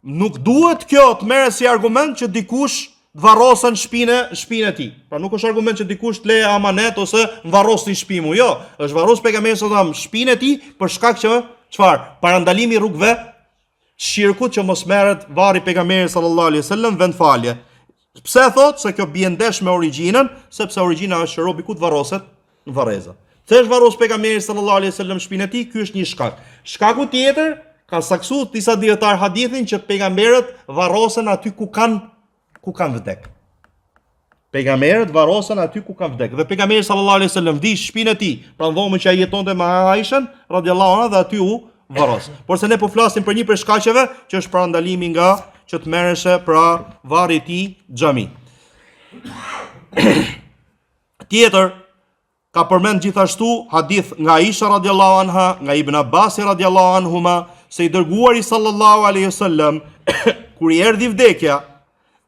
[SPEAKER 1] nuk duhet kjo të merret si argument që dikush varrosën shtëpinë e tij. Pra nuk është argument që dikush të leje amanet ose varrosin shtëpimu. Jo, është varros pejgamberi sallallahu alajhi wasallam shtëpinë e tij për shkak që çfarë? Parandalimi rrugëve shirkut që mos merret varri pejgamberit sallallahu alajhi wasallam vend falje. Pse thot se kjo bie ndesh me origjinën, sepse origjina është që robi ku të varroset në varreza. Pse është varros pejgamberi sallallahu alajhi wasallam shtëpinë e tij? Ky është një shkak. Shkaku tjetër ka saksu disa dietar hadithin që pejgamberët varrosen aty ku kanë vdek. Pejgamberët varrosen aty ku kanë vdek. Dhe pejgamberi sallallahu alajhi wasallam vdiq shtëpinë e tij, pra dhomën që ai jetonte me Aishën radhiyallahu anha dhe aty u varros. Por se ne po flasim për një prej shkaqeve që është parandalimi nga që të merreshe pra varri i tij xhami. Tjetër ka përmend gjithashtu hadith nga Aisha radhiyallahu anha, nga Ibn Abbas radhiyallahu anhuma, se i dërguari sallallahu alaihi wasallam kur i erdhi vdekja,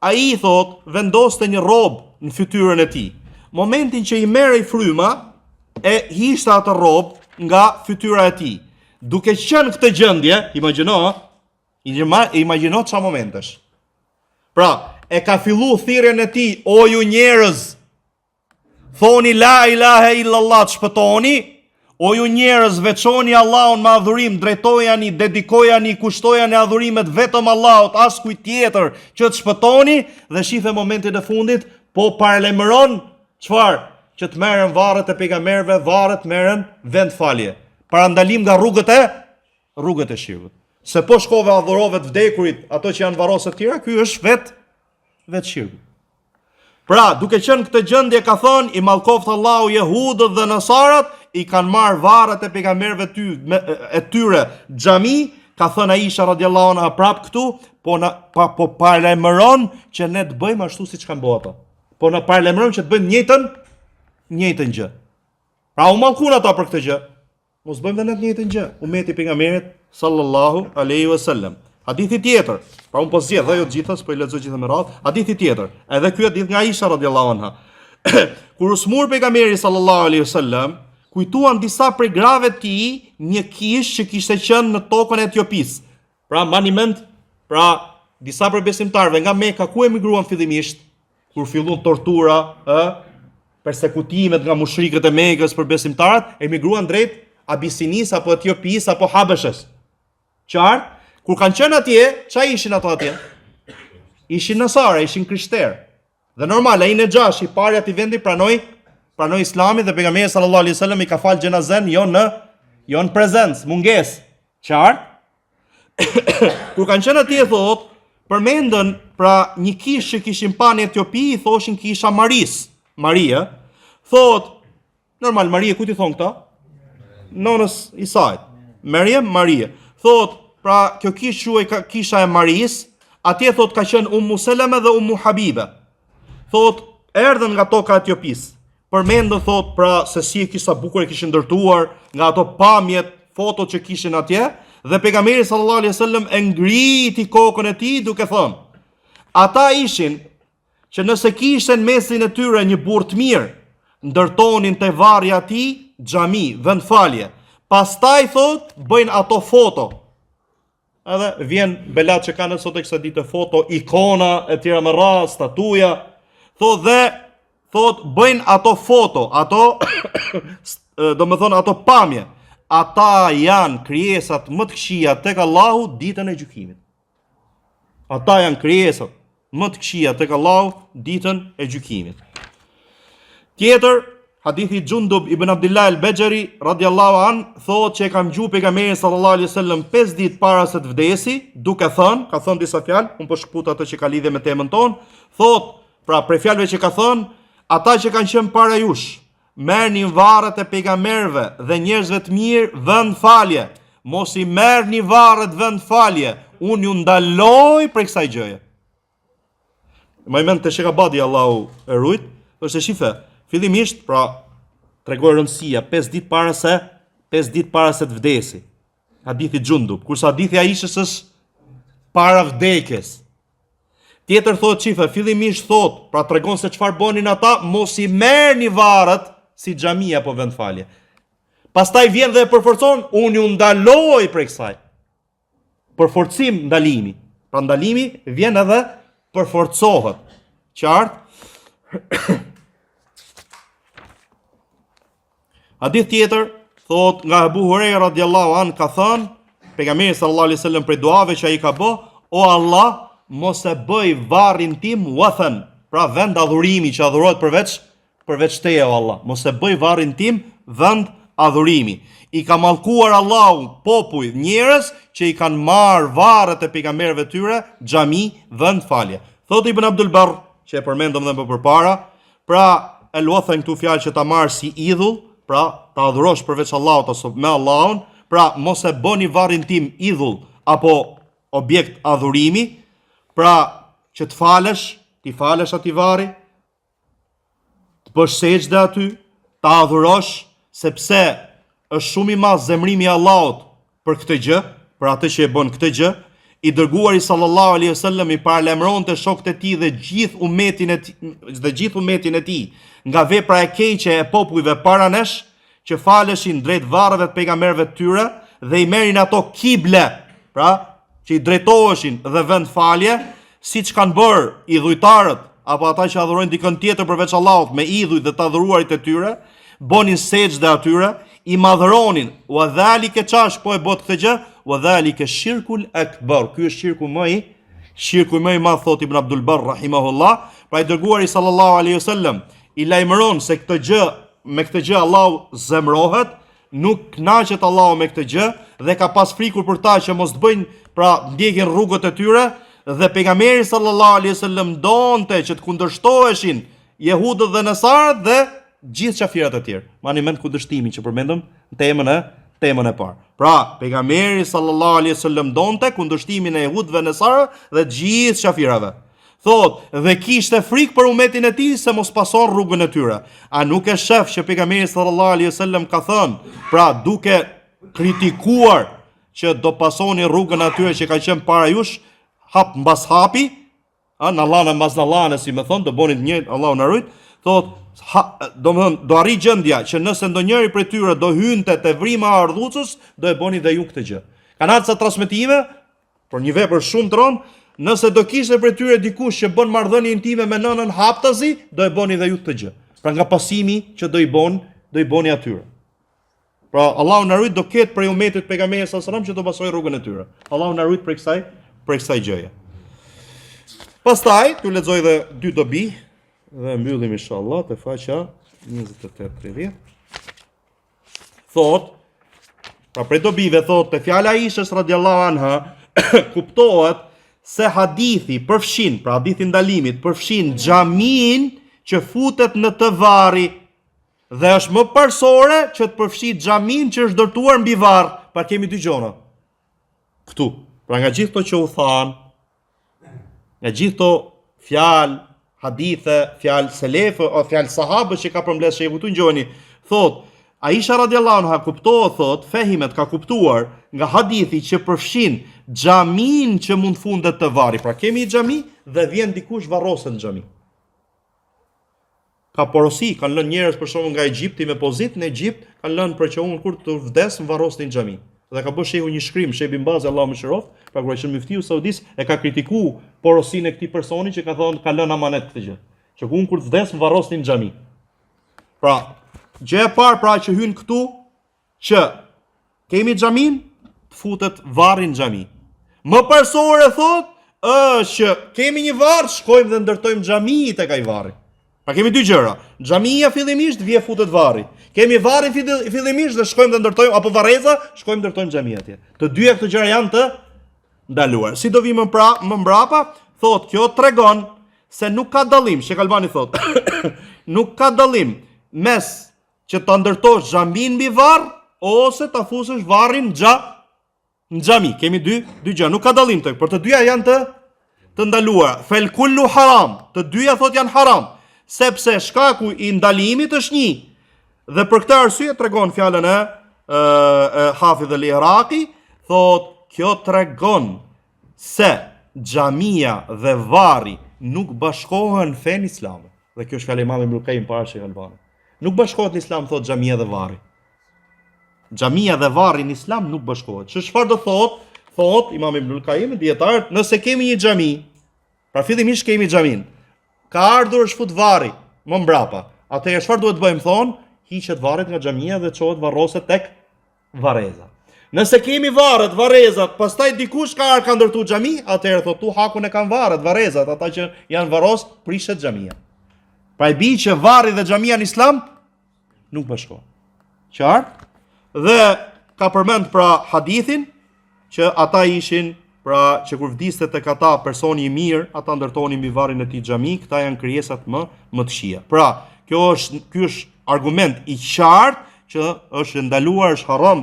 [SPEAKER 1] ai i thot vendoste një robë në fytyrën e tij. Momentin që i merrej fryma, e hiqte atë robë nga fytyra e tij. Duke qenë këtë gjendje, imagjino çfarë momentesh. Pra, e ka fillu thirrjen e tij, o ju njerëz, thoni la ilaha illallah, shpëtoni. O ju njerëz, veçoni Allahun me adhurim, drejtojani, dedikojani, kushtojani adhurimet vetëm Allahut, as kujt tjetër, që të shpëtoni. Dhe shife momentin e fundit, po paralajmëron çfarë? Që të merren varret e pejgamberëve, varret merren vend falje. Parandalim nga rrugët e shirkut. Se po shkove adhurove të vdekurit, ato që janë varrosë të tjera, ky është vetë shirku. Pra, duke qenë këtë gjendje, ka thënë, i mallkoft Allahu jehudët dhe nasarat, i kanë marrë varret e pejgamberëve e tyre xhami. Ka thënë Aisha radhiyallahu anha prap këtu, po paralajmëron që ne të bëjmë ashtu siç kanë bërë ato. Po na paralajmëron që të bëjmë njëjtën gjë. Pra u mallkuan ata për këtë gjë. Mos bëjmë dhe ne të njëjtën gjë. Ummeti pejgamberit sallallahu alaihi wasallam. Hadithi tjetër, pra unë po zgjedh dhe jo të gjitha, s'po i lexoj gjithë me radhë. Hadithi tjetër, edhe ky hadith nga Aisha radhiyallahu anha. Kur u smur pejgamberi sallallahu alaihi wasallam, kujtuan disa prej grave të tij një kish që kishte qenë në tokën e Etiopisë. Pra maniment, pra disa prej besimtarëve nga Mekka ku emigruan fillimisht, kur fillon tortura, persekutimet nga mushrikët e Mekës për besimtarët, emigruan drejt Abisinisë apo Etiopisë apo Habeshës. Qartë? Kur kanë qenë atje, çfarë ishin ato atje? Ishin nasara, ishin krishterë. Dhe normal, ai Nexhashi, pari atij vendi pranoi Islamin dhe pejgamberi sallallahu alaihi wasallam i ka fal xhenazen jo në prezencë, mungesë. Qartë? Kur kanë qenë atje thot, përmendën pra një kishë që kishin pa në Etiopi, i thoshin kisha Maria. Thot, normal Maria ku ti thon këta? Nonës i saj. Maria. Thot, pra kjo kishë quhej kisha e Maris, atje thot ka qenë Ummu Seleme dhe Ummu Habibe. Thot, erdhën nga toka e Etiopisë. Përmendën thot pra se si e kisa bukur e kishin ndërtuar nga ato pamjet, fotot që kishin atje, dhe pejgamberi sallallahu alaihi wasallam e ngriti kokën e tij duke thënë: ata ishin që nëse kishte në mesin e tyre një burr të mirë, ndërtonin te varri i tij xhami, vend falje. Pastaj thot, bëjnë ato foto. Edhe vjen belat që kanë sot e kësaj dite foto, ikona e tjera me radhë, statuja. Thot bëjnë ato foto, ato domethënë ato pamje. Ata janë krijesat më të këqija tek Allahu ditën e gjykimit. Ata janë krijesat më të këqija tek Allahu ditën e gjykimit. Tjetër, hadithi Gjundub ibn Abdullah al-Bajari radhiyallahu an thotë që e kam dëgjuar pejgamberin sallallahu alaihi wasallam 5 ditë para se të vdesi, duke thënë, ka thënë disa fjalë, unë po shkput ato që ka lidhje me temën tonë, thotë, pra prej fjalëve që ka thënë, ata që kanë qenë para jush, merrni varret e pejgamberëve dhe njerëzve të mirë vend falje. Mos i merrni varret vend falje. Unë ju ndaloj prej kësaj gjëje. Më mend te Sheikh Abadi Allahu e rujt, Është e shife, fillimisht, pra, tregoj rëndësia 5 ditë para se të vdesi. Hadithi Xhundub, kurse hadithi Aishës është para vdekjes. Tjetër thot qife, fillimisht thot, pra tregon se çfarë bonin ata, mos i merrni varret si xhamia apo vendfalje. Pastaj vjen dhe e përforcon, unë ju ndaloj prej kësaj. Përforcim ndalimi. Pra ndalimi vjen edhe përforcohet. Qartë? Hadith tjetër thot nga Abu Huraira radhiyallahu an ka thënë, pejgamberi sallallahu alaihi wasallam për duave që ai ka bë, o Allah, mos e bëj varrin tim wathan, pra vend adhurimi që adhurohet përveç teje o Allah. Mos e bëj varrin tim vend adhurimi. I ka mallkuar Allahu popull njerëz që i kanë marrë varret e pejgamberëve tyre xhami, vend falje. Thot Ibn Abdul Barr, që e përmendëm dhe më përpara, pra e luathen këtu fjalë që ta marr si idhull, pra ta adhurosh përveç Allahut ose me Allahun, pra mos e bëni varrin tim idhull apo objekt adhurimi, pra që të falesh, ti falesh atij varri, të bësh sejdë aty, ta adhurosh, sepse është shumë i madh zemrimi i Allahut për këtë gjë, për atë që e bën këtë gjë. I dërguari sallallahu alaihi wasallam i paralajmëronte shokët e tij dhe gjithë umetin e tij nga vepra e keqe e popujve para nesh, që faleshin drejt varreve të pejgamberëve të tyre dhe i merrin ato kible, pra që i drejtoheshin dhe vend falje, siç kanë bërë idhujtarët apo ata që adhurojnë dikën tjetër përveç Allahut me idhuj dhe të adhuruarit e tyre, bonin sejdë atyre, i madhëronin, wa dhalike çash po e bot këtë gjë, wa dhalike shirkul akbar. Ky është shirku më i madh, thot Ibn Abdul Barr rahimahullah. Pra i dërguari sallallahu alaihi wasallam i lajmëron se me këtë gjë Allahu zemrohet, nuk kënaqet Allahu me këtë gjë dhe ka pas frikur për ta që mos të bëjnë, pra ndjekin rrugët e tyre, dhe pejgamberi sallallahu alaihi wasallam donte që të kundërshtoheshin jehudët dhe nesarët dhe gjithë qafirat e tjerë. Mani mend kundërshtimin që përmendëm në temën e parë. Pra, pejgamberi sallallahu alaihi wasallam donte kundërshtimin e jehudëve dhe nesarëve dhe gjithë qafirave. Thot, dhe kishte frikë për umetin e tij se mos pason rrugën e tyre. A nuk e shef që pejgamberi sallallahu alaihi wasallam ka thënë, pra duke kritikuar që do pasoni rrugën atyre që ka qenë para jush, hap mbas hapi, në lana mbas në lana, si më thonë, do bonit njëjtë, Allahu na rujt, thot, do arri gjendja që nëse ndonjëri prej tyre do hynte te vrima e ardhucës, do e boni dhe ju këtë gjë. Kanë ardhur transmetime për një vepër shumë të rëndë, nëse do kishte prej tyre dikush që bën marrëdhënie intime me nënën haptazi, do e boni dhe ju këtë gjë. Pra nga pasimi që do i boni atyre. Pra Allahu na rujt do ketë prej umetit pejgamberit sallallahu alajhi wasallam që do pasojë rrugën e tyre. Allahu na rujt për kësaj gjëje. Pastaj, tu lexoj edhe dy dobi dhe mbyllim inshallah te faqja 28-30. Thot, pra prej dobive thot te fjala e Aishës radhiyallahu anha, kuptohet se hadithi përfshin, pra hadithi ndalimit përfshin xhamin që futet në të varri dhe është më parsore që të përfshi xhamin që është ndërtuar mbi varr. Pa kemi dy gjona këtu. Pra nga gjithë to që u than, nga gjithë to fjalë, hadithe, fjalë selefe o fjalë sahabë që ka përmbledhur shehu këtu ngjoni, thot Aisha radhiyallahu anha kuptohet, thot, fehimet ka kuptuar nga hadithi që përfshin xhamin që mund fundet të varri. Pra kemi xhami dhe vjen dikush varrosen në xhami. Ka porosi, kanë lënë njerëz për shkakun nga Egjipti me pozitë në Egjipt, kanë lënë për që unë kur të vdes në varrosin në xhami. Dhe ka bërë shehu një shkrim, Sheikh Ibn Baz, Allahu mëshiroft, pra kur ishte muftiu saudis, e ka kritikuar porosinë e këtij personi që ka thonë ka lënë amanet këtë gjë. Që unë kur të vdes në varrosin në xhami. Pra, gjë e parë pra që hyn këtu që kemi xhamin, të futet varri në xhami. Më parsore thot, është që kemi një varr, shkojmë dhe ndërtojmë xhami tek ai varri. Pra kemi dy gjëra. Xhamia fillimisht vije futet varri. Kemi varrin fillimisht dhe shkojmë dhe ndërtojmë, apo varreza, shkojmë ndërtojmë xhami atje. Të dyja këto gjëra janë të ndaluar. Si do vi më mbrapa, thot, kjo tregon se nuk ka dallim, Sheikh Albani thot, nuk ka dallim mes që ta ndërtosh xhamin mbi varr ose ta fusësh varrin në xhami. Kemi dy gjëra, nuk ka dallim tek, por të dyja janë të ndaluara. Fel kullu haram. Të dyja thot janë haram. sepse shkaku i ndalimit është një. Dhe për këtë arsye tregon fjalën e Hafidh al-Iraqi, thot kjo tregon se xhamia dhe varri nuk bashkohen në fen islame. Dhe kjo është fjalë Imam Ibn Qayyim para Sheikh Albani. Nuk bashkohet në islam, thot xhamia dhe varri. Xhamia dhe varri në islam nuk bashkohet. Çfarë do thot? Thot Imam Ibn Qayyim dietar, nëse kemi një xhami, pra fillimisht kemi xhamin. Ka ardhur shfut varri më mbrapa. Atëherë çfarë duhet bëjmë thon? Hiqet varret nga xhamia dhe çohet varroset tek varreza. Nëse kemi varret, varrezat, pastaj dikush ka ndërtu xhami, atëherë thot tu hakun e kanë varret, varrezat, ata që janë varros, prishet xhamia. Pra e bi që varri dhe xhamia në islam nuk bashkohen. Qartë? Dhe ka përmend pra hadithin që ata ishin, pra që kur vdiste tek ata personi i mirë, ata ndërtonin mbi varrin e tij xhami, këta janë krijesat më të këqija. Pra, ky është argument i qartë që është ndaluar, është haram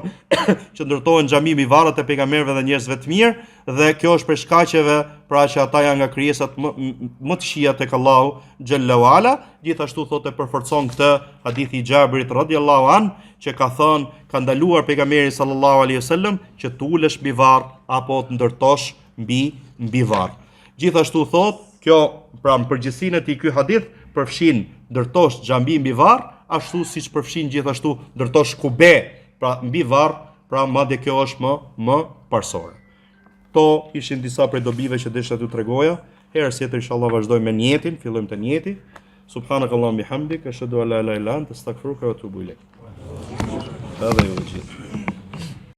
[SPEAKER 1] që ndërtohen xhami mbi varret e pejgamberëve dhe njerëzve të mirë, dhe kjo është për shkaqeve pra që ata janë nga krijesat më të këqija tek Allahu xhalla wala. Gjithashtu thotë përforcon këtë hadithi i Xhabirit radhiyallahu an, që ka thënë, ka ndaluar pejgamberi sallallahu alaihi wasallam që të ulesh mbi varr apo të ndërtosh mbi varr. Gjithashtu thotë, kjo pra në përgjithësinë e tij ky hadith përfshin ndërtosh xhami mbi varr, ashtu siç përfshin gjithashtu ndërtosh kube, pra mbi varr, pra madje kjo është më parsore. To ishin disa prej dobive që desha t'ju tregoja. Herës tjetër inshallah vazhdojmë me niyetin, fillojmë te niyeti. Subhanakallahumma bihamdik, ashhadu an la ilaha illa anta, astaghfiruka wa atubu ilaik. Hadha huwa